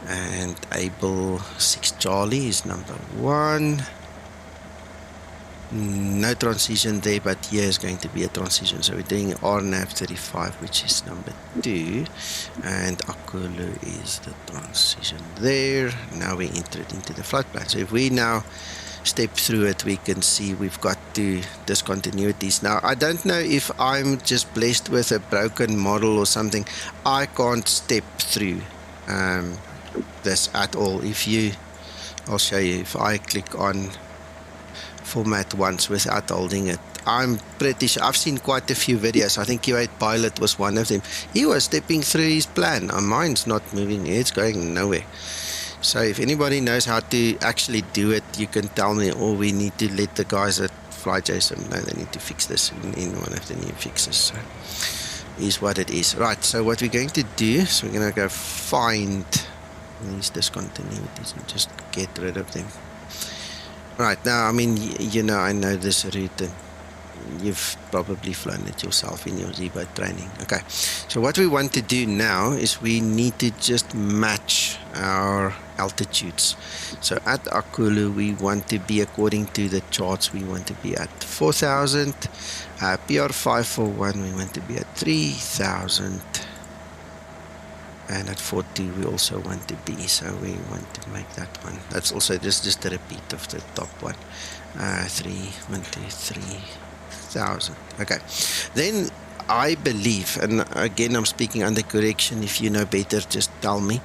and able 6 Charlie is number 1. No transition there, but here is going to be a transition, so we're doing RNAV 35, which is number 2, and Akulu is the transition there. Now we entered into the flight plan. So if we now step through it, we can see we've got 2 discontinuities. Now I don't know if I'm just blessed with a broken model or something. I can't step through this at all. I'll show you. If I click on format once without holding it, I'm pretty sure I've seen quite a few videos. I think Q8 Pilot was one of them. He was stepping through his plan. Mine's not moving, it's going nowhere. So if anybody knows how to actually do it, you can tell me, or we need to let the guys at FlyJSim know they need to fix this in one of the new fixes. So is what it is. Right, so what we're going to do is we're going to go find these discontinuities and just get rid of them. Right, now, I mean, I know this route and you've probably flown it yourself in your Zibo training. Okay, so what we want to do now is we need to just match our altitudes. So at Akulu, we want to be, according to the charts, we want to be at 4,000. PR541, we want to be at 3,000. And at 40 we also want to be, so we want to make that one. That's also just a repeat of the top one. 3,000. Okay, then I believe, and again I'm speaking under correction, if you know better just tell me,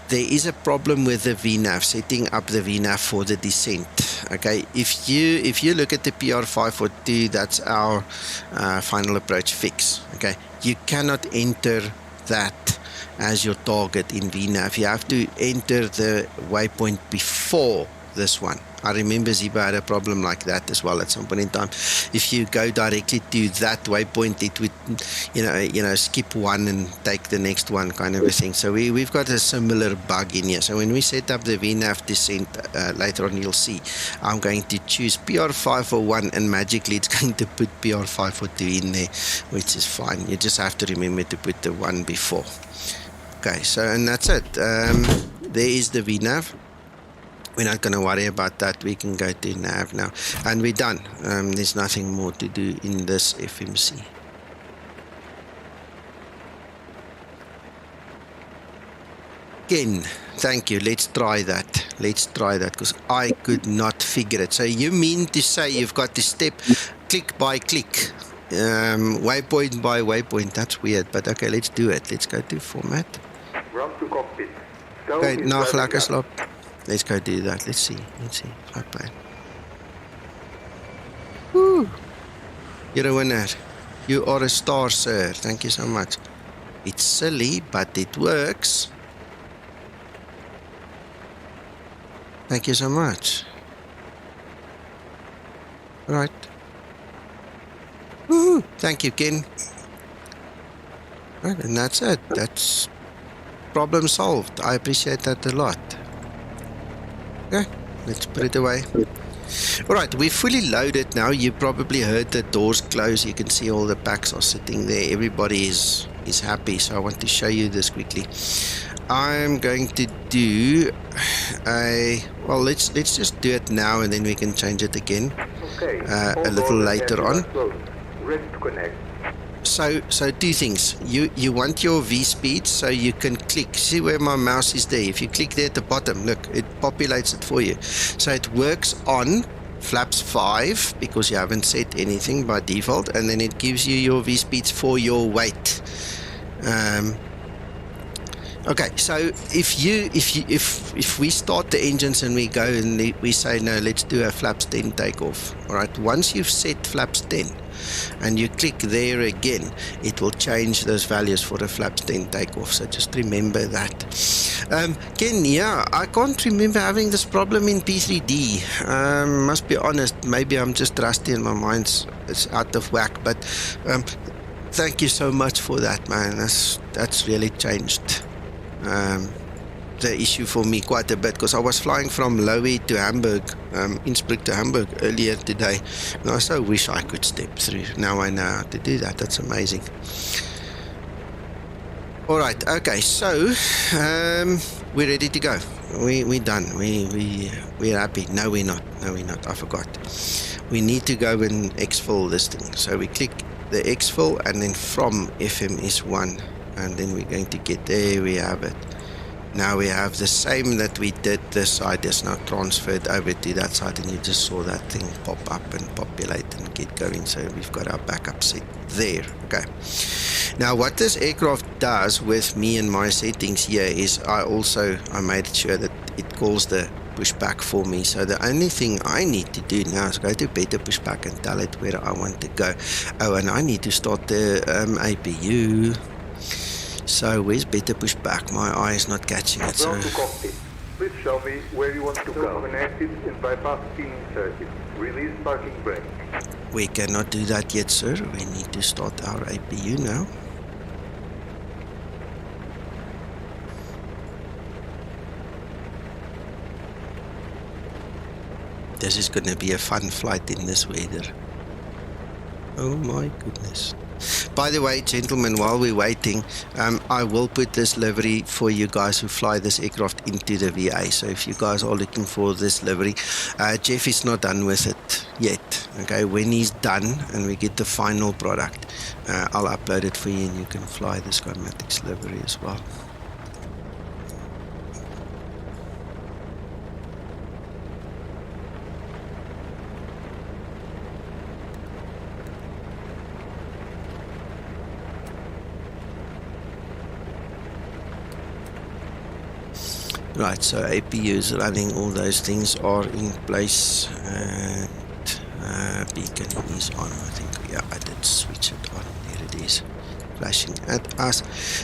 there is a problem with the VNAV, setting up the VNAV for the descent. Okay, if you look at the PR542, that's our final approach fix. Okay, you cannot enter that as your target in VNAV. You have to enter the waypoint before this one. I remember Zibo had a problem like that as well at some point in time. If you go directly to that waypoint, it would, skip one and take the next one, kind of a thing. So we've got a similar bug in here. So when we set up the VNAV descent, later on you'll see, I'm going to choose PR541 and magically it's going to put PR542 in there, which is fine. You just have to remember to put the one before. Okay, so, and that's it. There is the VNAV. We're not going to worry about that. We can go to nav now. And we're done. There's nothing more to do in this FMC. Again, thank you. Let's try that. Because I could not figure it. So you mean to say you've got to step click by click, waypoint by waypoint. That's weird, but okay, let's do it. Let's go to format. Ground to cockpit. Okay, nageslaap. Let's go do that. Let's see. Flight plan. Woo! You're a winner. You are a star, sir. Thank you so much. It's silly, but it works. Thank you so much. Right. Woohoo! Thank you, Ken. Right, and that's it. That's problem solved. I appreciate that a lot. Okay, let's put it away. Alright, we're fully loaded now. You probably heard the doors close. You can see all the packs are sitting there. Everybody is happy, so I want to show you this quickly. I'm going to do let's just do it now and then we can change it again a little later on. So two things. You want your V speed, so you can click. See where my mouse is there? If you click there at the bottom, look, it populates it for you. So it works on flaps 5 because you haven't set anything by default, and then it gives you your V speeds for your weight. Okay, so if we start the engines and we go and we say no, let's do a flaps 10 takeoff. All right, once you've set flaps 10 and you click there again, it will change those values for a flaps 10 takeoff. So just remember that. Ken, yeah, I can't remember having this problem in P3D. Must be honest, maybe I'm just rusty and my mind's out of whack. But thank you so much for that, man. That's really changed the issue for me quite a bit, because I was flying from Lowy to Hamburg, Innsbruck to Hamburg earlier today, and I so wish I could step through. Now I know how to do that. That's amazing. All right, okay, so we're ready to go. We're done. We're happy. No, we're not. I forgot. We need to go and exfil this thing. So we click the exfil, and then from FMS1, and then we're going to get there. We have it. Now we have the same that we did this side is now transferred over to that side, and you just saw that thing pop up and populate and get going. So we've got our backup set there. Okay. Now what this aircraft does with me and my settings here is I made sure that it calls the pushback for me. So the only thing I need to do now is go to better pushback and tell it where I want to go. Oh, and I need to start the APU. So where's better pushback? My eye is not catching it. So Ground to cockpit. Please show me where you want to go. Connected in bypass tuning circuit. Release parking brake. we cannot do that yet, sir. We need to start our APU now. This is going to be a fun flight in this weather. Oh my goodness. By the way, gentlemen, while we're waiting, I will put this livery for you guys who fly this aircraft into the VA. So if you guys are looking for this livery, Jeff is not done with it yet. Okay, when he's done and we get the final product, I'll upload it for you and you can fly the Skymatix livery as well. Right, so APU is running, all those things are in place, and beacon is on. I think, yeah, I did switch it on. There it is, flashing at us.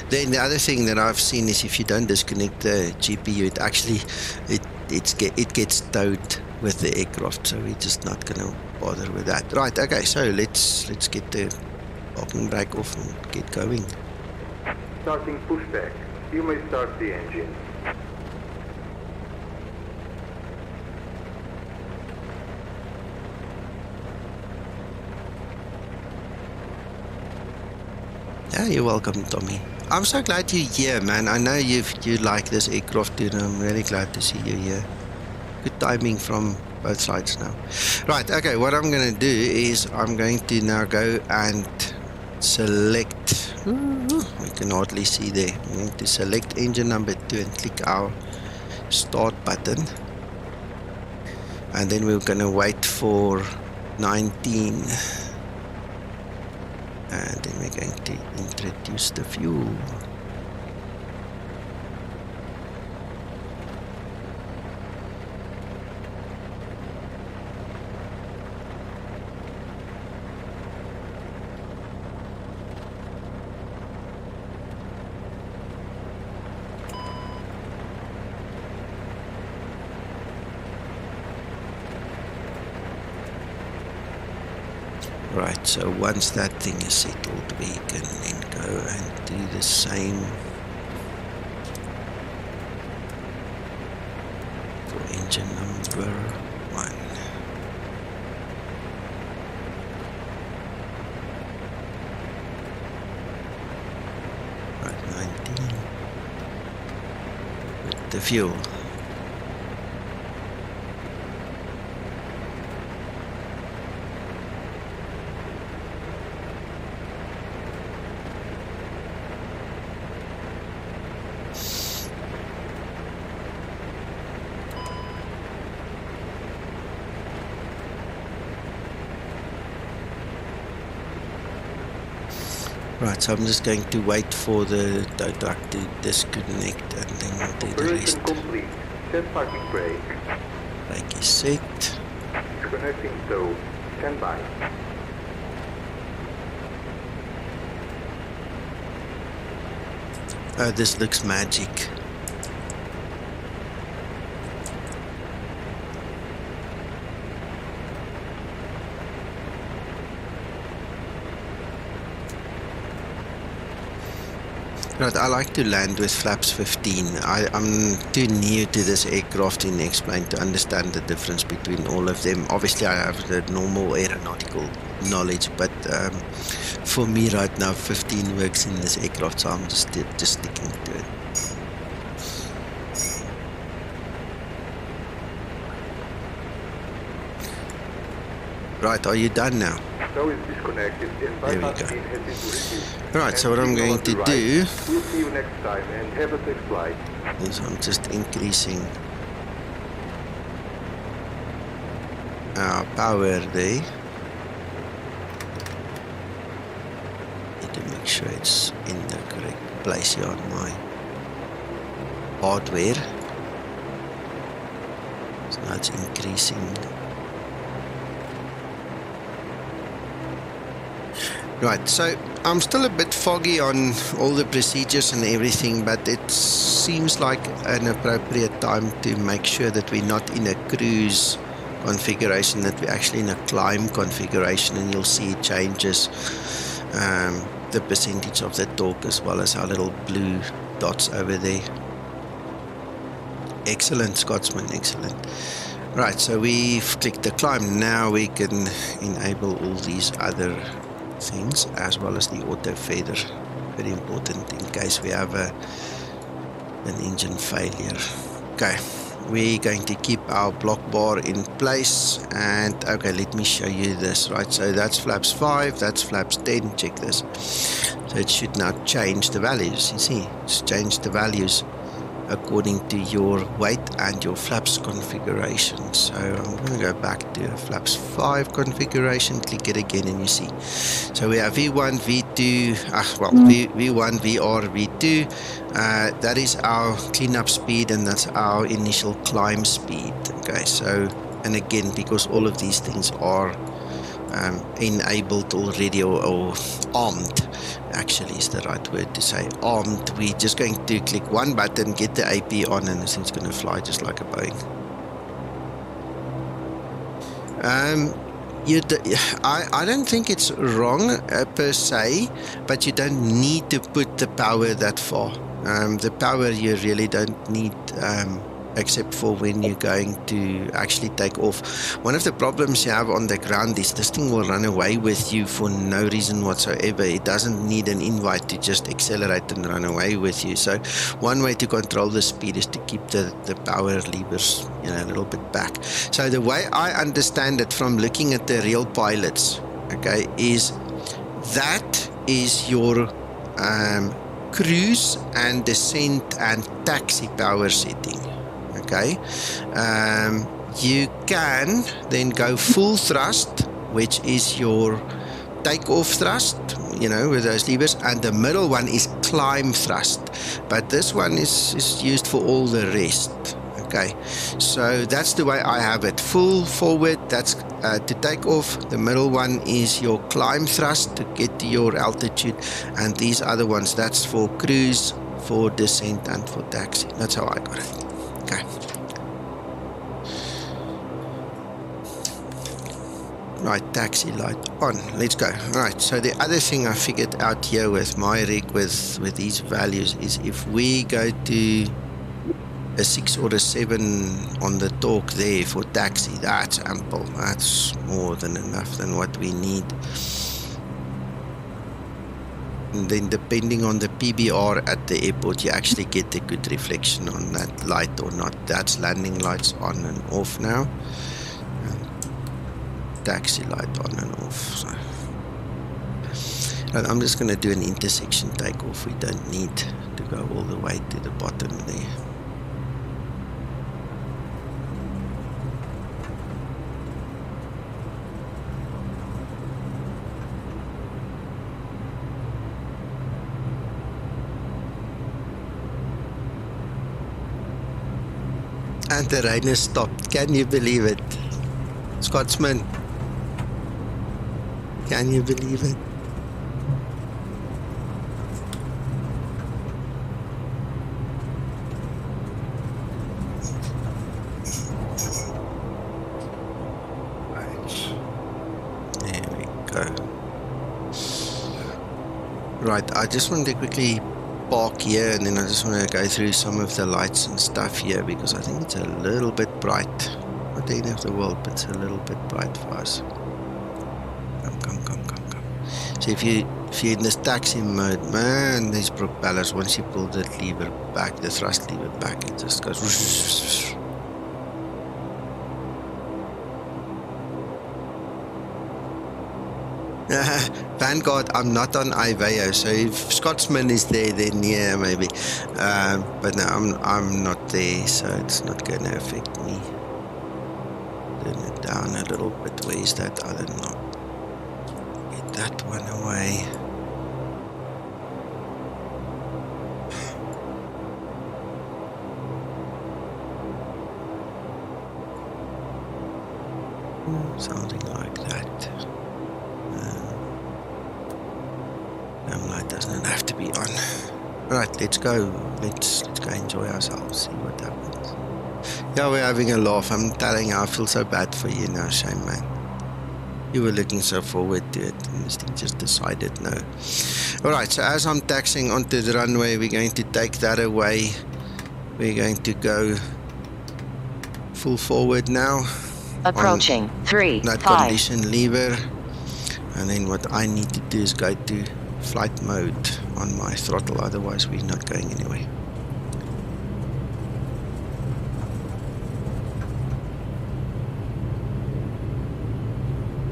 Then the other thing that I've seen is if you don't disconnect the GPU, it actually it gets towed with the aircraft. So we're just not going to bother with that. Right, okay, so let's get the parking brake off and get going. Starting pushback. You may start the engine. Yeah, you're welcome, Tommy. I'm so glad you're here, man. I know you like this aircraft, dude. I'm really glad to see you here. Good timing from both sides now. Right, okay, what I'm going to do is I'm going to now go and select... we can hardly see there. I'm going to select engine number 2 and click our start button. And then we're going to wait for 19. And then we're going to introduce the fuel. Right, so once that thing is settled, we can then go and do the same for engine number 1. Right, 19 with the fuel. Right, so I'm just going to wait for the tow truck to disconnect and then do the rest. Operation complete. Set parking brake. Brake is set. Connecting tow. Stand by. Oh, this looks magic. Right, I like to land with flaps 15. I'm too new to this aircraft in X-plane to understand the difference between all of them. Obviously, I have the normal aeronautical knowledge, but for me right now, 15 works in this aircraft, so I'm just sticking to it. Right, are you done now? Snow is disconnected and There we bypass go. pin has been reduced. Right, so what I'm going to do We'll see you next time and have a safe flight. is I'm just increasing our power there. Need to make sure it's in the correct place here on my hardware. So now it's increasing. Right, so I'm still a bit foggy on all the procedures and everything, but it seems like an appropriate time to make sure that we're not in a cruise configuration, that we're actually in a climb configuration, and you'll see it changes the percentage of the torque as well as our little blue dots over there. Excellent, Scotsman, excellent. Right, so we've clicked the climb. Now we can enable all these other things as well as the auto feather. Very important in case we have an engine failure. Okay, we're going to keep our block bar in place, and okay, let me show you this. Right, so that's flaps 5, that's flaps 10. Check this. So it should now change the values. You see, it's changed the values according to your weight and your flaps configuration. So I'm going to go back to a flaps 5 configuration, click it again, and you see. So we have V1, V2, V1, VR, V2. That is our cleanup speed, and that's our initial climb speed. Okay, so, and again, because all of these things are enabled already, or armed, actually is the right word to say, armed, we're just going to click one button, get the AP on, and it's going to fly just like a Boeing. I don't think it's wrong per se, but you don't need to put the power that far. The power you really don't need, except for when you're going to actually take off. One of the problems you have on the ground is this thing will run away with you for no reason whatsoever. It doesn't need an invite to just accelerate and run away with you. So one way to control the speed is to keep the power levers, a little bit back. So the way I understand it from looking at the real pilots, okay, is that is your cruise and descent and taxi power setting. Okay, you can then go full thrust, which is your takeoff thrust, with those levers, and the middle one is climb thrust, but this one is used for all the rest. Okay, so that's the way I have it. Full forward, that's to take off. The middle one is your climb thrust to get to your altitude, and these other ones, that's for cruise, for descent, and for taxi. That's how I got it. Okay. Right, taxi light on. Let's go. Right, so the other thing I figured out here with my rig with these values is if we go to a 6 or a 7 on the torque there for taxi, that's ample. That's more than enough than what we need. And then depending on the PBR at the airport, you actually get a good reflection on that light or not. That's landing lights on and off now. And taxi light on and off. So. Right, I'm just going to do an intersection takeoff. We don't need to go all the way to the bottom there. And the rain has stopped. Can you believe it? Scotsman, can you believe it? There we go. Right, I just want to quickly park here, and then I just want to go through some of the lights and stuff here because I think it's a little bit bright. Not the end of the world, but it's a little bit bright for us. Come. So if you're in this taxi mode, man, these propellers, once you pull the lever back, the thrust lever back, it just goes whoosh. Vanguard, I'm not on IVAO, so if Scotsman is there, then yeah, maybe. But no, I'm not there, so it's not going to affect me. Turn it down a little bit. Where is that other knob? Get that one away. Something like that. Light doesn't have to be on. Right, let's go. Let's go enjoy ourselves. See what happens. Yeah, we're having a laugh. I'm telling you, I feel so bad for you now, Shane, man. You were looking so forward to it, and this thing just decided no. Alright, so as I'm taxiing onto the runway, we're going to take that away. We're going to go full forward now. Approaching 3, that 5. condition lever. And then what I need to do is go to flight mode on my throttle, otherwise we're not going anywhere.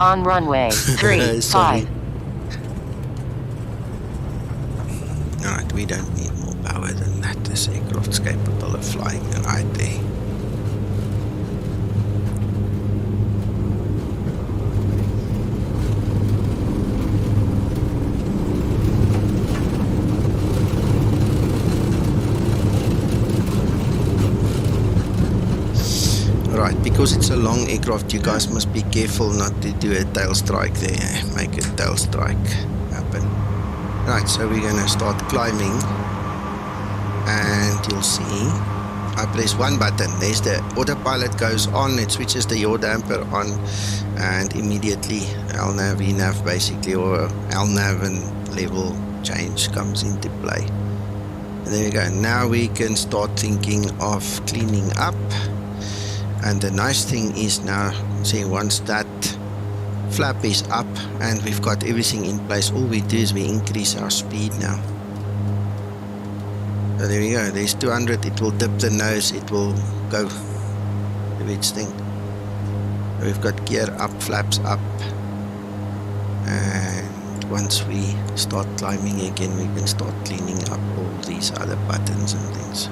On runway 3, 5. Alright, we don't need more power than that. This aircraft's capable of flying right there. Right, because it's a long aircraft, you guys must be careful not to do a tail strike there. Make a tail strike happen. Right, so we're going to start climbing, and you'll see I press one button, there's the autopilot goes on, it switches the yaw damper on, and immediately LNAV, ENAV basically, or LNAV and level change comes into play. And there we go. Now we can start thinking of cleaning up. And the nice thing is now, see, once that flap is up and we've got everything in place, all we do is we increase our speed now. So there we go, there's 200, it will dip the nose, it will go, the wedge thing. So we've got gear up, flaps up, and once we start climbing again, we can start cleaning up all these other buttons and things.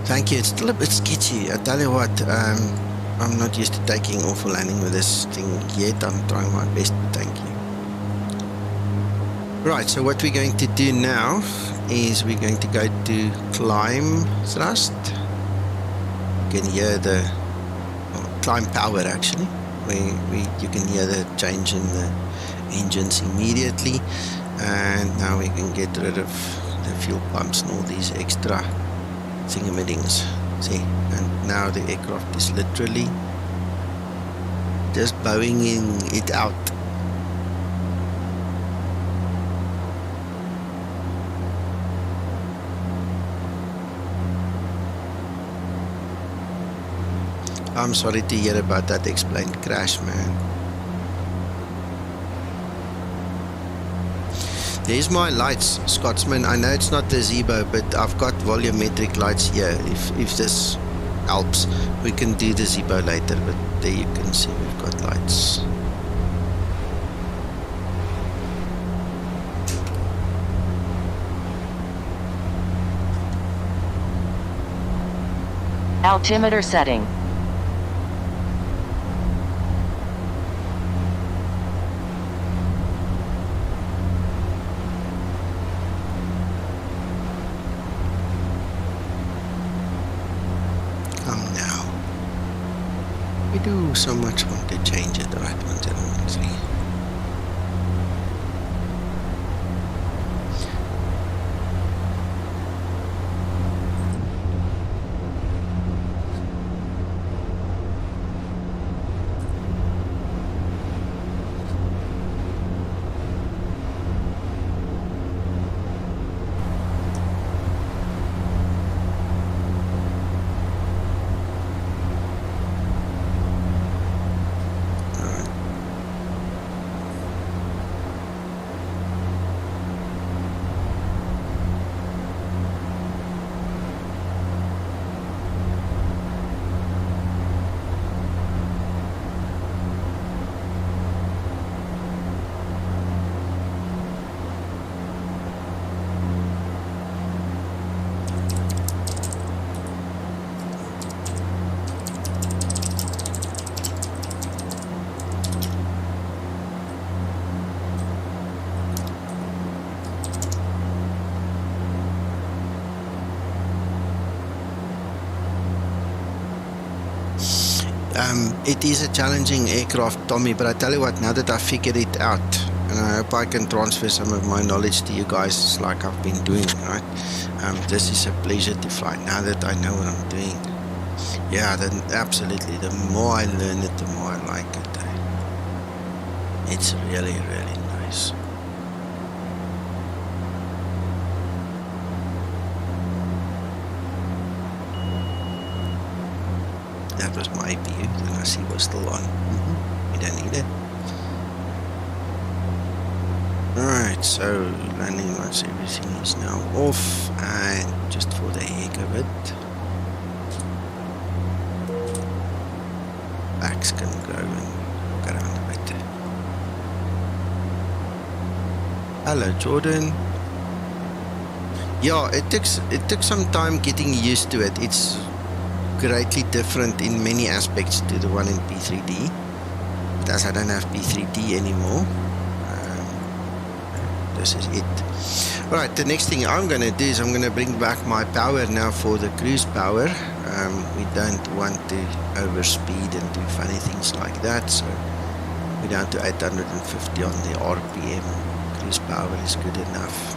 Thank you. It's still a bit sketchy. I tell you what, I'm not used to taking off or landing with this thing yet. I'm trying my best, but thank you. Right, so what we're going to do now is we're going to go to climb thrust. You can hear the climb power actually, where you can hear the change in the engines immediately. And now we can get rid of the fuel pumps and all these extra thingamidings. See, and now the aircraft is literally just bowing it out. I'm sorry to hear about that explained crash, man. There's my lights, Scotsman. I know it's not the Zibo, but I've got volumetric lights here. If this helps, we can do the Zibo later, but there you can see we've got lights. Altimeter setting. We do so much want to change it, right? 1013. It is a challenging aircraft, Tommy, but I tell you what, now that I figured it out, and I hope I can transfer some of my knowledge to you guys like I've been doing, right? This is a pleasure to fly now that I know what I'm doing. Yeah, then absolutely, the more I learn it, the more I like it. It's really, really nice. That was my APU, then I see we're still on. We don't need it. Alright, so landing lights, everything is now off, and just for the heck of it, backs can go and look around a bit. Hello, Jordan. Yeah, it took some time getting used to it. It's greatly different in many aspects to the one in P3D, but as I don't have P3D anymore, this is it. Alright, the next thing I'm going to do is I'm going to bring back my power now for the cruise power. We don't want to overspeed and do funny things like that, so we're down to 850 on the RPM. Cruise power is good enough,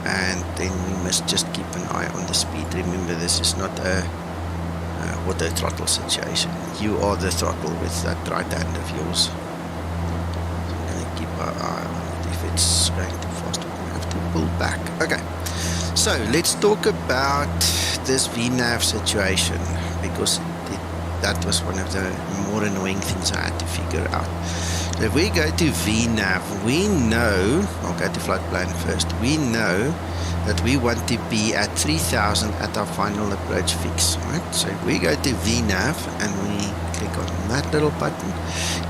and then we must just keep an eye on the speed. Remember, this is not a auto throttle situation. You are the throttle with that right hand of yours. So I'm going to keep our eye on it. If it's going too fast, we're going to have to pull back. Okay, so let's talk about this VNAV situation, because that was one of the more annoying things I had to figure out. So if we go to VNAV, we know, I'll go to flight plan first, we know that we want to be at 3000 at our final approach fix, right? So if we go to VNAV and we click on that little button,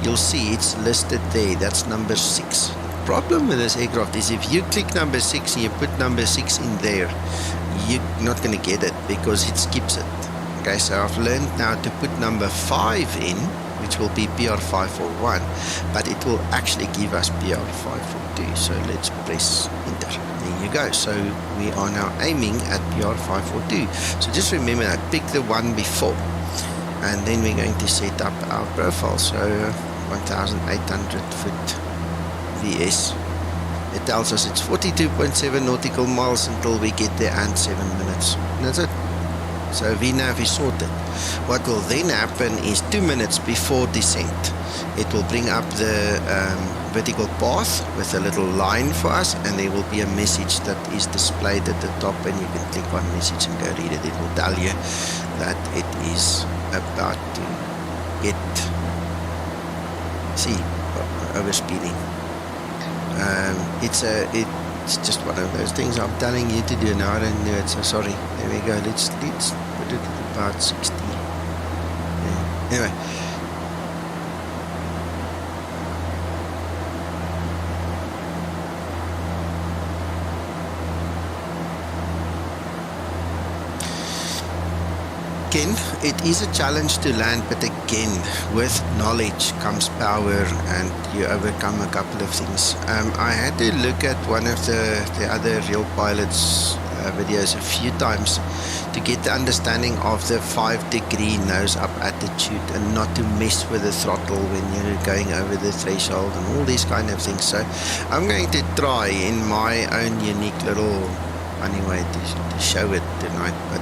you'll see it's listed there. That's number 6. Problem with this aircraft is if you click number 6 and you put number 6 in there, you're not going to get it because it skips it. Okay, so I've learned now to put number 5 in, which will be PR541, but it will actually give us PR542. So let's press enter. There you go. So we are now aiming at PR542. So just remember that, pick the one before, and then we're going to set up our profile. So 1800 foot VS. It tells us it's 42.7 nautical miles until we get there and 7 minutes. And that's it. So VNAV is sorted. What will then happen is 2 minutes before descent, it will bring up the vertical path with a little line for us, and there will be a message that is displayed at the top, and you can click on message and go read it. It will tell you that it is about to get, overspeeding. It's just one of those things I'm telling you to do now. I don't do it, so sorry. There we go. Let's put it at about 60. Yeah. Anyway. Again, it is a challenge to land, but again, with knowledge comes power, and you overcome a couple of things. I had to look at one of the other real pilots videos a few times to get the understanding of the 5-degree nose up attitude and not to mess with the throttle when you're going over the threshold and all these kind of things. So I'm going to try in my own unique little funny way to show it tonight, but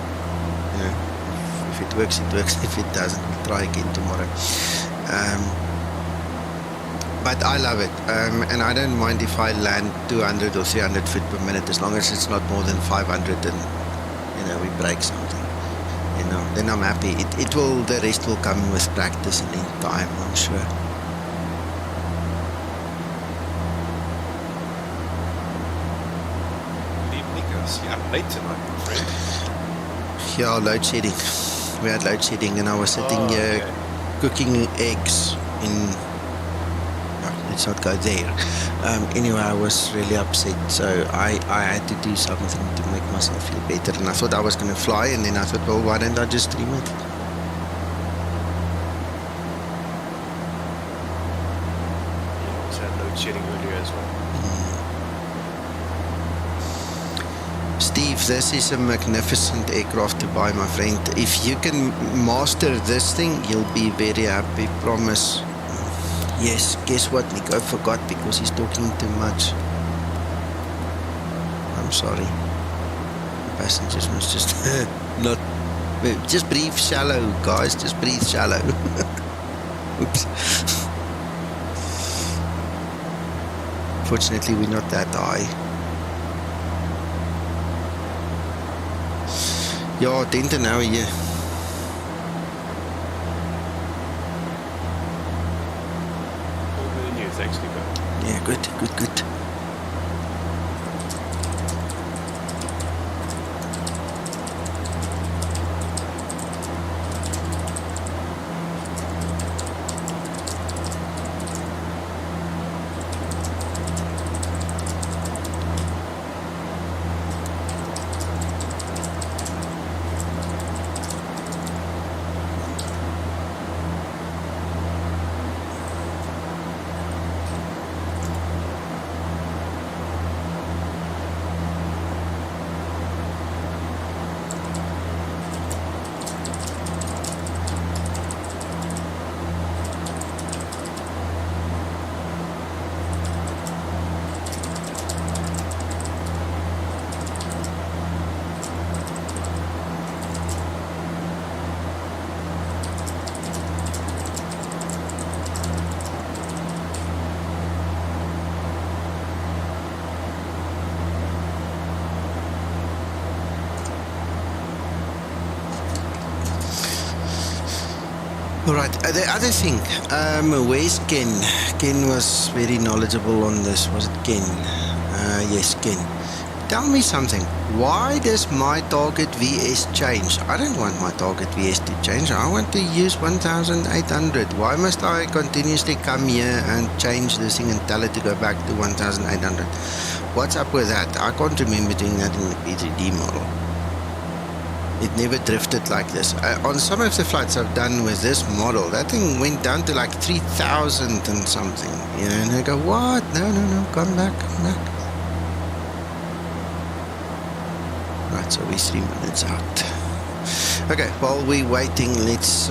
you know, if it works, it works. If it doesn't, we'll try again tomorrow. But I love it, and I don't mind if I land 200 or 300 feet per minute, as long as it's not more than 500 and, you know, we break something, you know, then I'm happy. It will, the rest will come with practice and in time, I'm sure. Good evening, guys. You're up late tonight, my friend. Yeah, load shedding. We had load shedding, and I was sitting here cooking eggs in... let's not go there. Anyway, I was really upset, so I had to do something to make myself feel better, and I thought I was going to fly, and then I thought, well, why don't I just stream it? You also had load shedding earlier as well. Steve, this is a magnificent aircraft to buy, my friend. If you can master this thing, you'll be very happy, promise. Yes, guess what, Nick? I forgot because he's talking too much. I'm sorry. The passengers must just not... Just breathe shallow, guys. Just breathe shallow. Oops. Fortunately, we're not that high. Ja, tente nou hier. All good news, thanks, Nico. Yeah, good. Alright, the other thing, where's Ken? Ken was very knowledgeable on this. Was it Ken? Yes, Ken. Tell me something. Why does my target VS change? I don't want my target VS to change. I want to use 1800. Why must I continuously come here and change this thing and tell it to go back to 1800? What's up with that? I can't remember doing that in the P3D model. It never drifted like this. On some of the flights I've done with this model, that thing went down to like 3,000 and something. You know, and I go, what? No, come back. Right, so we're 3 minutes out. Okay, while we're waiting, let's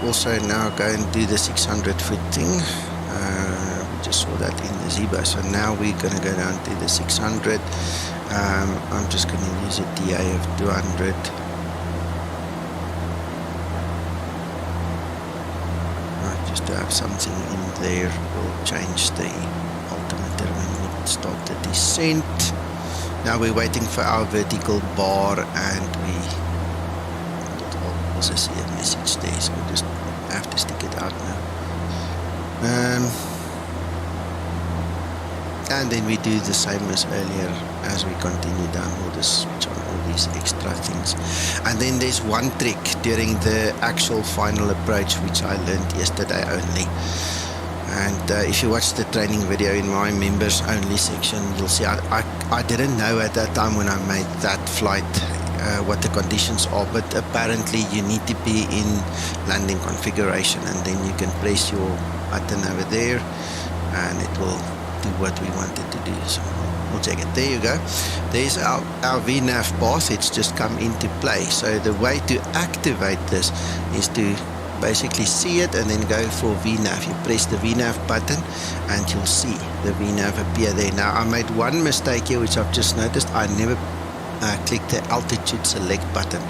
also now go and do the 600-foot thing. We just saw that in the Zibo. So now we're going to go down to the 600. I'm just going to use a DA of 200. Just to have something in there, we'll change the altimeter when we start the descent. Now we're waiting for our vertical bar, and we also see a message there, so we just have to stick it out now. And then we do the same as earlier as we continue down. We'll just switch on all these extra things. And then there's one trick during the actual final approach which I learned yesterday only. And if you watch the training video in my members only section, you'll see I didn't know at that time when I made that flight what the conditions are, but apparently you need to be in landing configuration, and then you can press your button over there and it will do what we wanted to do. So we'll check it. There you go. There's our VNAV path. It's just come into play. So the way to activate this is to basically see it and then go for VNAV. You press the VNAV button and you'll see the VNAV appear there. Now I made one mistake here which I've just noticed. I never click the altitude select button.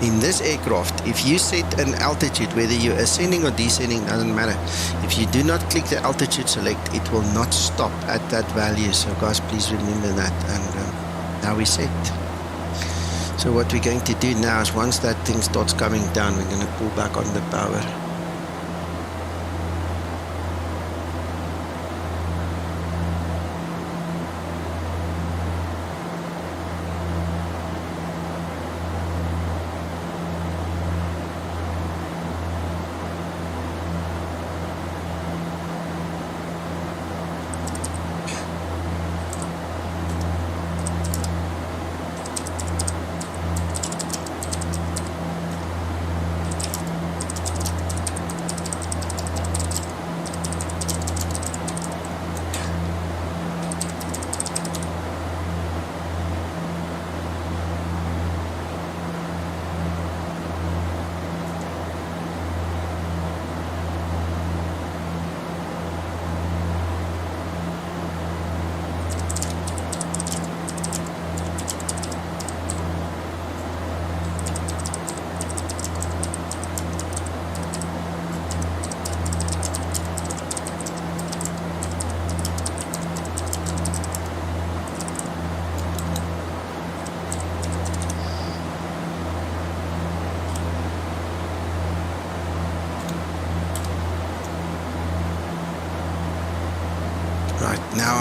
In this aircraft, if you set an altitude, whether you're ascending or descending, doesn't matter. If you do not click the altitude select, it will not stop at that value. So guys, please remember that. And now we set. So what we're going to do now is once that thing starts coming down, we're going to pull back on the power.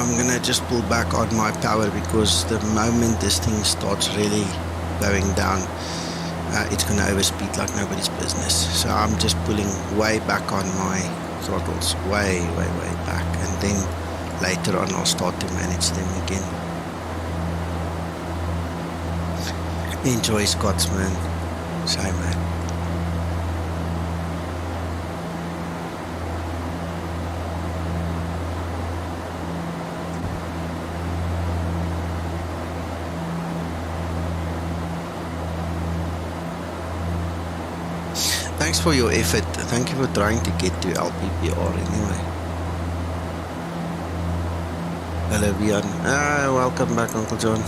I'm gonna just pull back on my power because the moment this thing starts really going down, it's gonna overspeed like nobody's business. So I'm just pulling way back on my throttles, way back, and then later on I'll start to manage them again. Enjoy, Scotsman. Same, man. Thanks for your effort. Thank you for trying to get to LPPR anyway. Hello, Bjorn. Welcome back, Uncle John.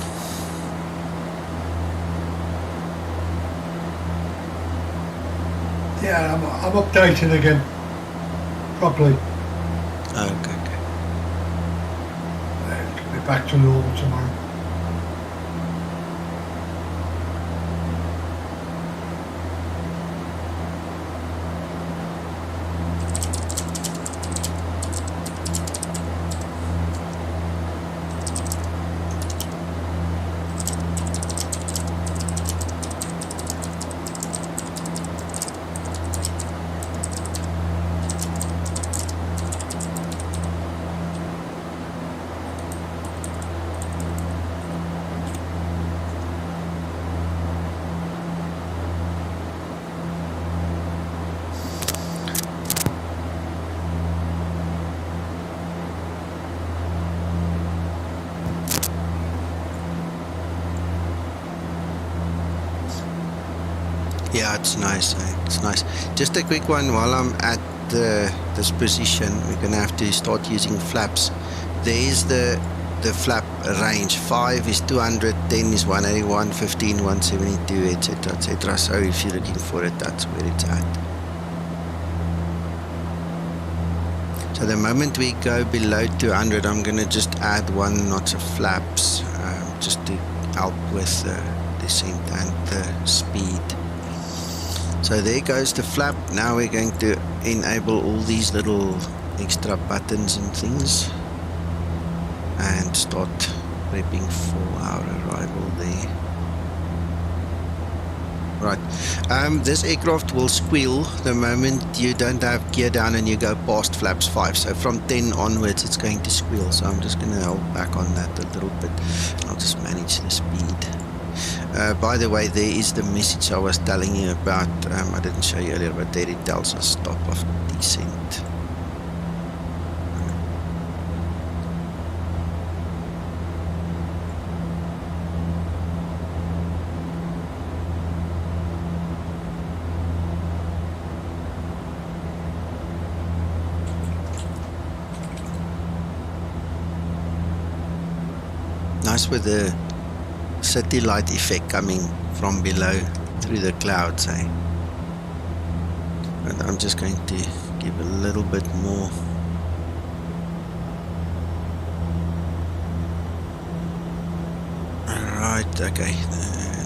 Yeah, I'm updating again properly. Okay. It'll be back to normal tomorrow. Yeah, it's nice. It's nice. Just a quick one while I'm at this position. We're gonna have to start using flaps. There's the flap range. 5 is 200, 10 is 181, 15 172, etc, etc. So if you're looking for it, that's where it's at. So the moment we go below 200, I'm gonna just add 1 notch of flaps, just to help with the descent and the speed. So there goes the flap. Now we're going to enable all these little extra buttons and things and start prepping for our arrival there. Right, this aircraft will squeal the moment you don't have gear down and you go past flaps 5. So from 10 onwards it's going to squeal. So I'm just going to hold back on that a little bit. I'll just manage the speed. By the way, there is the message I was telling you about. I didn't show you earlier, but there it tells us stop of descent. Nice with the city light effect coming from below through the clouds, eh? And I'm just going to give a little bit more. Alright, okay,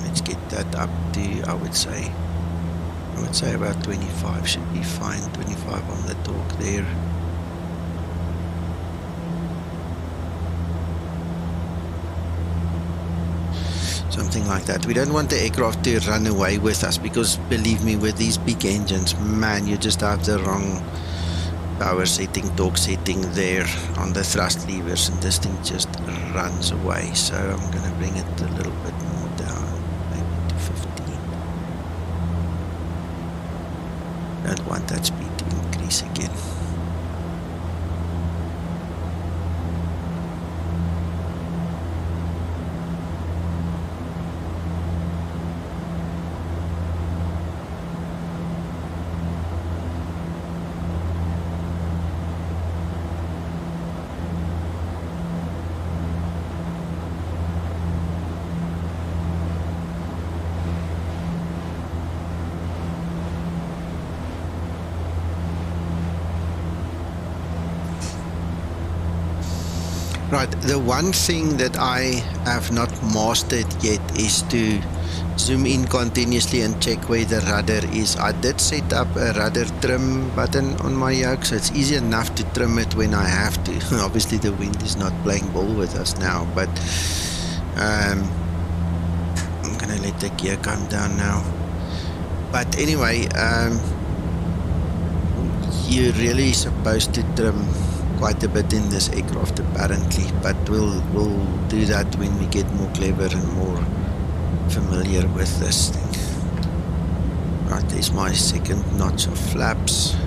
let's get that up to, I would say about 25 should be fine. 25 on the torque there. Something like that. We don't want the aircraft to run away with us because, believe me, with these big engines, man, you just have the wrong power setting, torque setting there on the thrust levers and this thing just runs away. So I'm going to bring it a little bit more down, maybe to 15. Don't want that speed to increase again. Right, the one thing that I have not mastered yet is to zoom in continuously and check where the rudder is. I did set up a rudder trim button on my yoke, so it's easy enough to trim it when I have to. Obviously the wind is not playing ball with us now, but I'm gonna let the gear come down now. But anyway, you're really supposed to trim quite a bit in this aircraft apparently, but we'll do that when we get more clever and more familiar with this thing. Right, there's my second notch of flaps.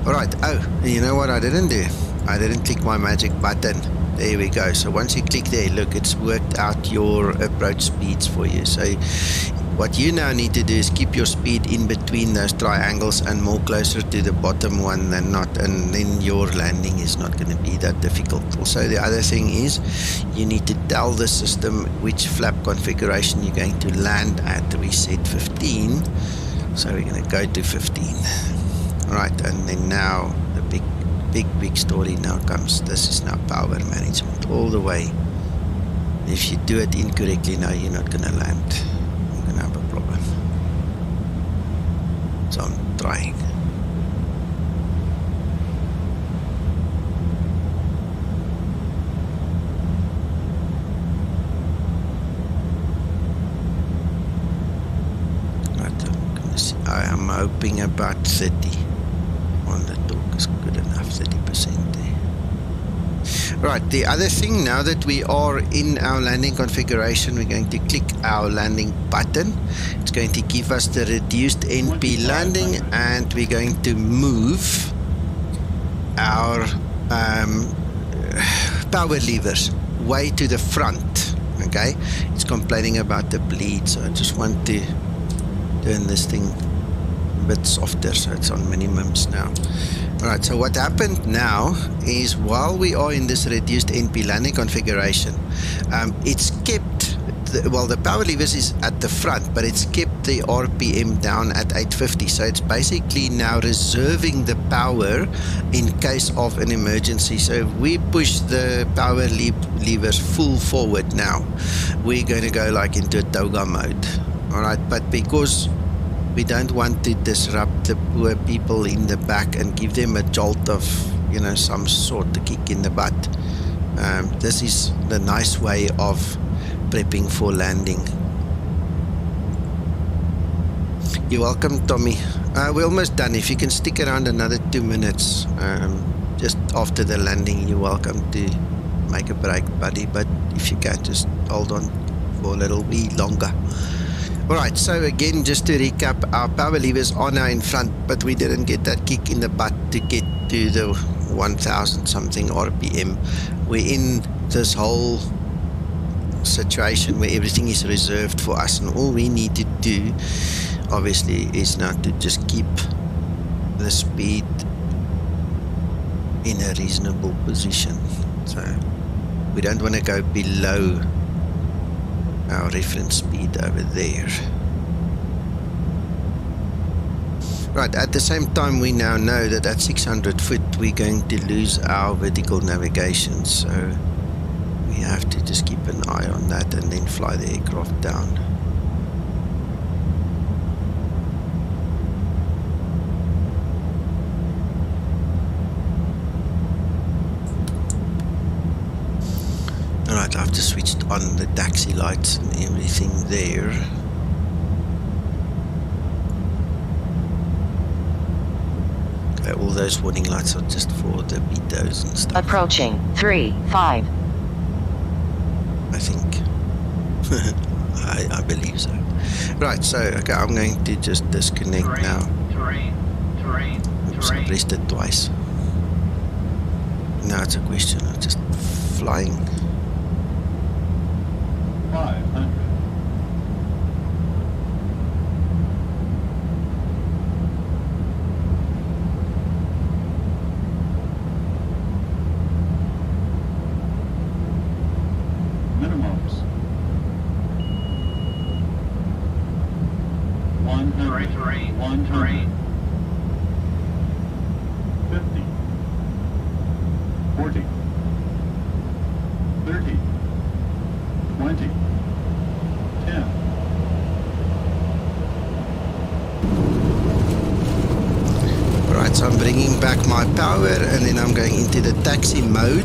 Alright, oh, you know what I didn't do? I didn't click my magic button. There we go. So once you click there, look, it's worked out your approach speeds for you. So what you now need to do is keep your speed in between those triangles and more closer to the bottom one than not, and then your landing is not going to be that difficult. Also, the other thing is you need to tell the system which flap configuration you're going to land at. We set 15, so we're going to go to 15. Right, and then now the big story now comes. This is now power management all the way. If you do it incorrectly now, you're not going to land. You're going to have a problem. So I'm trying. Right, I am hoping about 30 on the torque is good enough, 30% there. Right, the other thing, now that we are in our landing configuration, we're going to click our landing button. It's going to give us the reduced NP landing, and we're going to move our power levers way to the front. Okay, it's complaining about the bleed, so I just want to turn this thing a bit softer so it's on minimums now. Alright, so what happened now is while we are in this reduced NP landing configuration, it's kept, the power levers is at the front, but it's kept the RPM down at 850. So it's basically now reserving the power in case of an emergency. So if we push the power levers full forward now, we're going to go like into a toga mode. Alright, but because we don't want to disrupt the poor people in the back and give them a jolt of, you know, some sort, to kick in the butt. This is the nice way of prepping for landing. You're welcome, Tommy. We're almost done. If you can stick around another 2 minutes, just after the landing, you're welcome to make a break, buddy. But if you can, just hold on for a little bit longer. Alright, so again, just to recap, our power levers are now in front, but we didn't get that kick in the butt to get to the 1000 something RPM. We're in this whole situation where everything is reserved for us, and all we need to do, obviously, is now to just keep the speed in a reasonable position. So we don't want to go below our reference speed over there. Right, at the same time, we now know that at 600 foot we're going to lose our vertical navigation, so we have to just keep an eye on that and then fly the aircraft down. Alright, I've just switched on the taxi lights and everything there. Okay, all those warning lights are just for the betos and stuff. Approaching 3-5. I think. I believe so. Right, so okay, I'm going to just disconnect now. Oops, I pressed it twice. Now it's a question of just flying. 500. Minimums. 100. 100. 50. 40. bringing back my power, and then I'm going into the taxi mode,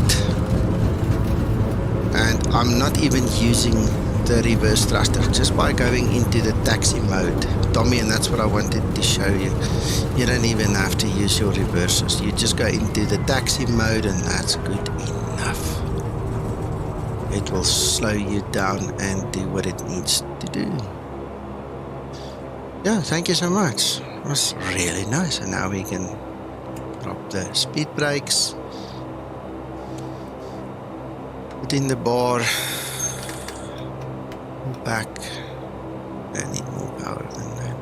and I'm not even using the reverse thruster, just by going into the taxi mode, Tommy, and that's what I wanted to show you. You don't even have to use your reversers, you just go into the taxi mode, and that's good enough. It will slow you down and do what it needs to do. Yeah, thank you so much. It was really nice. And now we can drop the speed brakes, put in the bar, back. I need more power than that.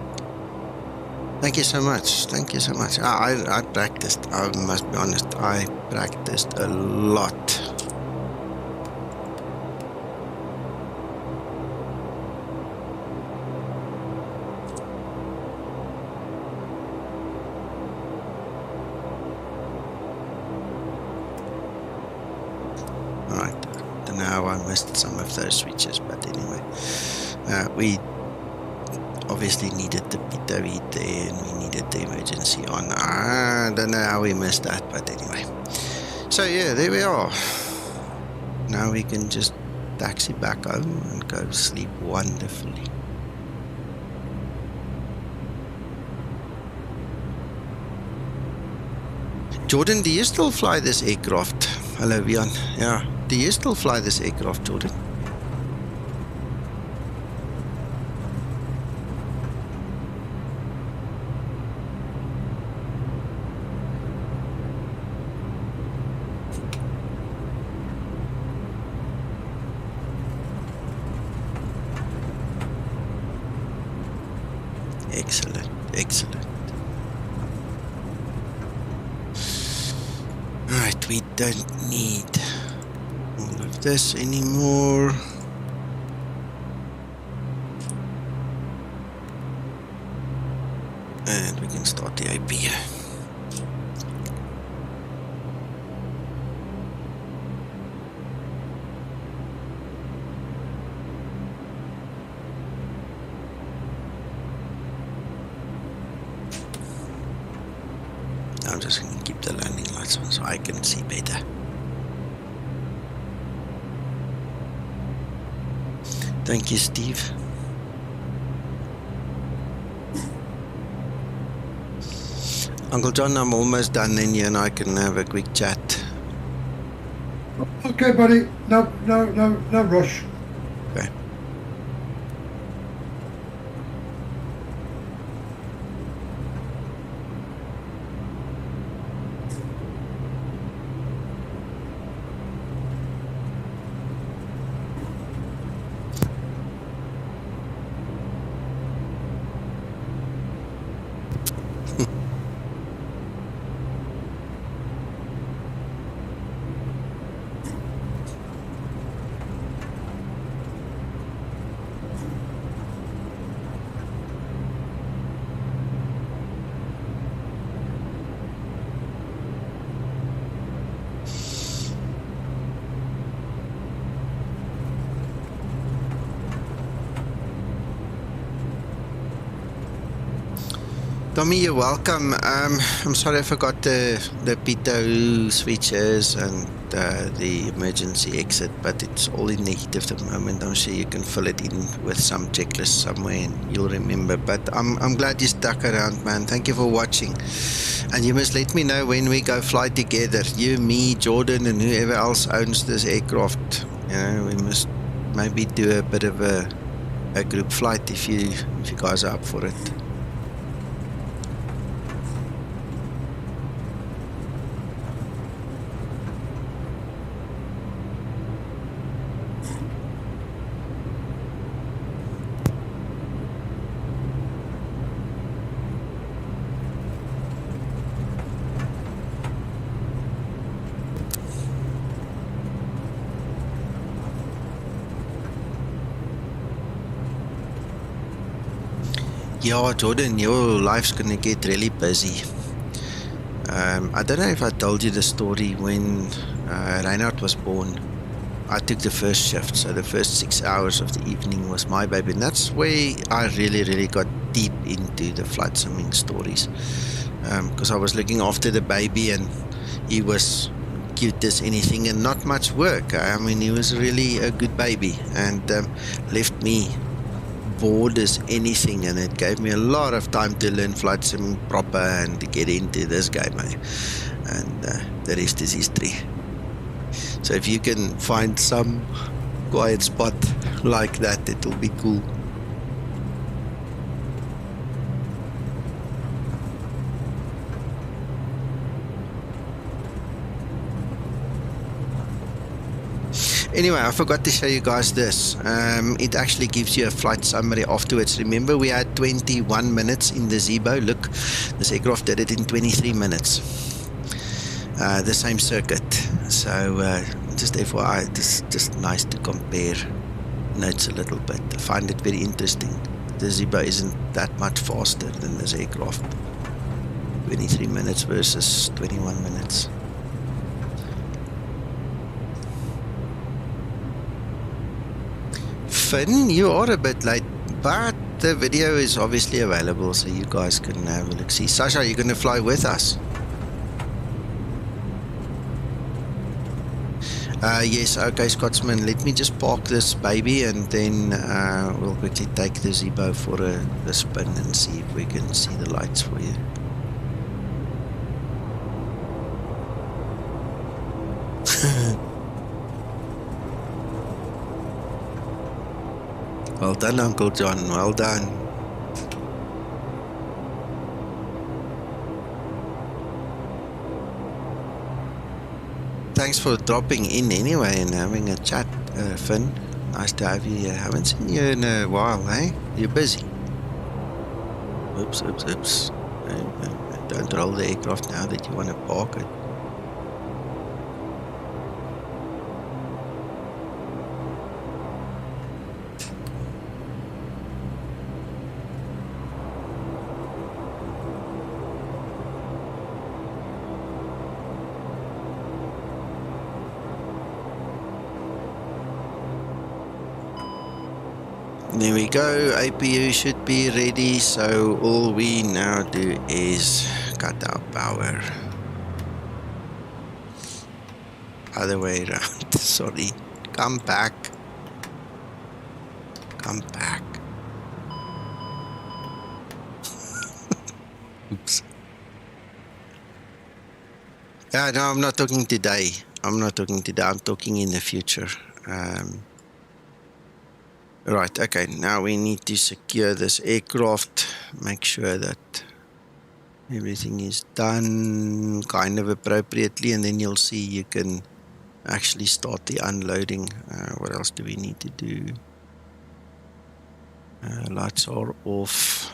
Thank you so much. Thank you so much. I practiced. I must be honest. I practiced a lot. Missed some of those switches, but anyway, we obviously needed the pitot heat there, and we needed the emergency on. I don't know how we missed that, but anyway. So yeah, there we are. Now we can just taxi back home and go sleep wonderfully. Jordan, do you still fly this aircraft? Hello, Vian. Yeah. Do you still fly this aircraft, Jordan? Excellent, excellent. Right, we don't need this anymore. And we can start the AP. I'm just going to keep the landing lights on so I can see better. Thank you, Steve. Uncle John, I'm almost done, then you and I can have a quick chat. Okay, buddy. No rush. Okay. Tommy, you're welcome. I'm sorry I forgot the pitot switches and the emergency exit, but it's all in the heat of the moment. I'm sure you can fill it in with some checklist somewhere and you'll remember. But I'm glad you stuck around, man. Thank you for watching. And you must let me know when we go fly together. You, me, Jordan, and whoever else owns this aircraft. You know, we must maybe do a bit of a group flight if you guys are up for it. Yeah, Jordan, your life's gonna get really busy. I don't know if I told you the story when Reinhard was born. I took the first shift, so the first 6 hours of the evening was my baby, and that's where I really got deep into the flight simming stories. because I was looking after the baby and he was cute as anything and not much work. I mean, he was really a good baby and left me bored as anything, and it gave me a lot of time to learn flight simming proper and to get into this game, and the rest is history. So if you can find some quiet spot like that, it will be cool. Anyway, I forgot to show you guys this. It actually gives you a flight summary afterwards. Remember, we had 21 minutes in the Zibo. Look, this aircraft did it in 23 minutes. The same circuit. So, just FYI, it's just nice to compare notes a little bit. I find it very interesting. The Zibo isn't that much faster than this aircraft. 23 minutes versus 21 minutes. Finn, you are a bit late, but the video is obviously available, so you guys can have a look. See, Sasha, are you going to fly with us? Yes, okay, Scotsman, let me just park this baby and then we'll quickly take the Zibo for a spin and see if we can see the lights for you. Well done, Uncle John, well done. Thanks for dropping in anyway and having a chat, Finn. Nice to have you here. Haven't seen you in a while, eh? You're busy. Oops. Don't roll the aircraft now that you want to park it. There we go, APU should be ready, so all we now do is cut our power. Other way around, sorry. Come back. Come back. Oops. Yeah, no, I'm not talking today. I'm talking in the future. Right, okay, now we need to secure this aircraft, make sure that everything is done kind of appropriately, and then you'll see you can actually start the unloading. What else do we need to do? Lights are off.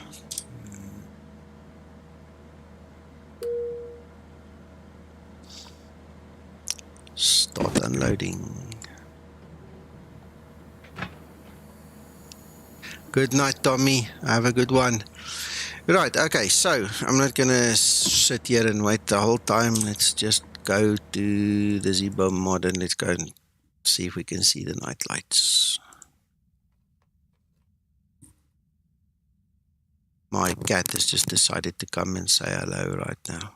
Start unloading. Good night, Tommy. Have a good one. Right, okay, so I'm not going to sit here and wait the whole time. Let's just go to the Zibo mod and let's go and see if we can see the night lights. My cat has just decided to come and say hello right now.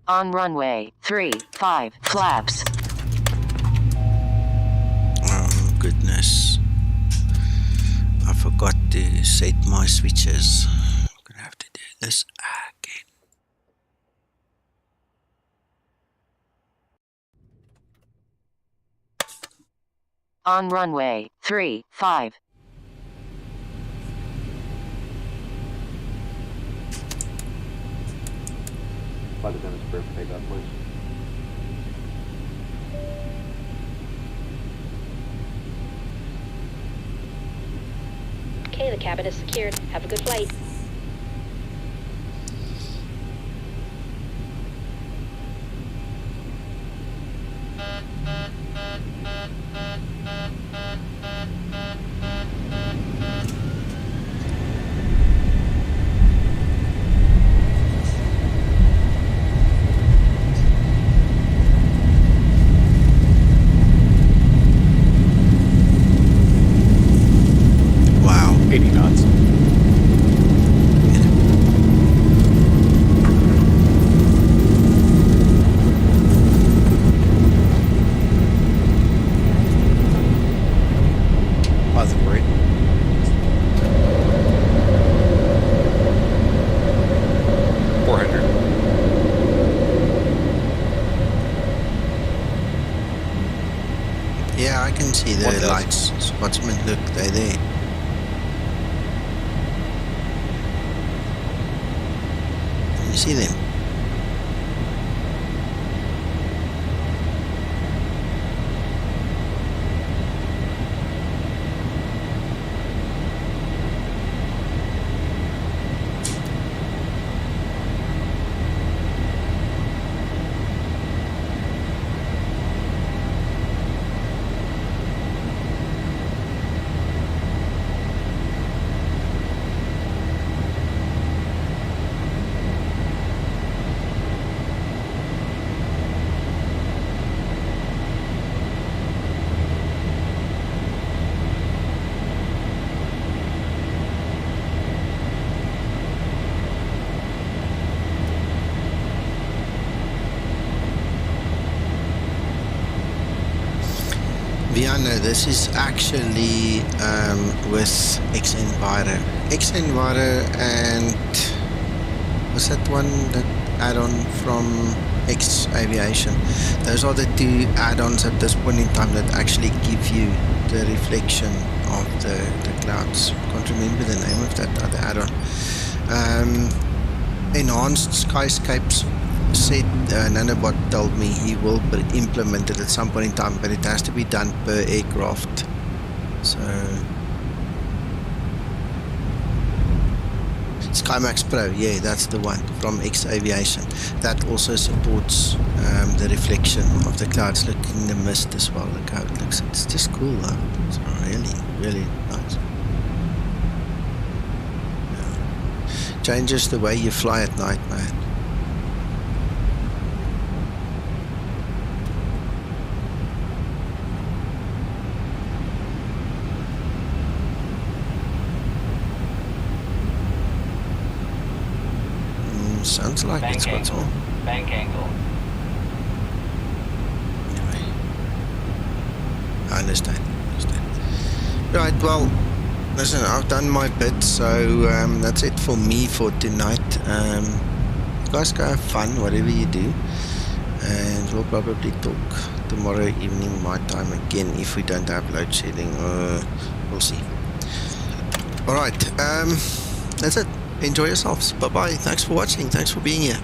On runway 35, flaps. Oh goodness. I forgot to set my switches. I'm gonna have to do this again. On runway 35. Flight attendants prepare for takeoff, please. Okay, the cabin is secured. Have a good flight. Wow. 80 knots. Positive rate. Yeah, I can see the 1000. lights. Scotsman, look, they're there. Can you see them? Viana, this is actually with X-Enviro. X-Enviro and was that one that add-on from X Aviation? Those are the two add-ons at this point in time that actually give you the reflection of the clouds. Can't remember the name of that other add-on. Enhanced Skyscapes said Nanobot told me he will implement it at some point in time, but it has to be done per aircraft. So Skymatix Pro, yeah, that's the one from X Aviation. That also supports the reflection of the clouds. Look in the mist as well. Look how it looks. It's just cool, huh? It's really, really nice. Yeah. Changes the way you fly at night, man. Sounds like bank it's got angle. some. Bank angle. Anyway, I understand. Right, well, listen, I've done my bit, so that's it for me for tonight. You guys go have fun, whatever you do, and we'll probably talk tomorrow evening my time again if we don't have load shedding. We'll see. All right, that's it. Enjoy yourselves. Bye bye. Thanks for watching. Thanks for being here.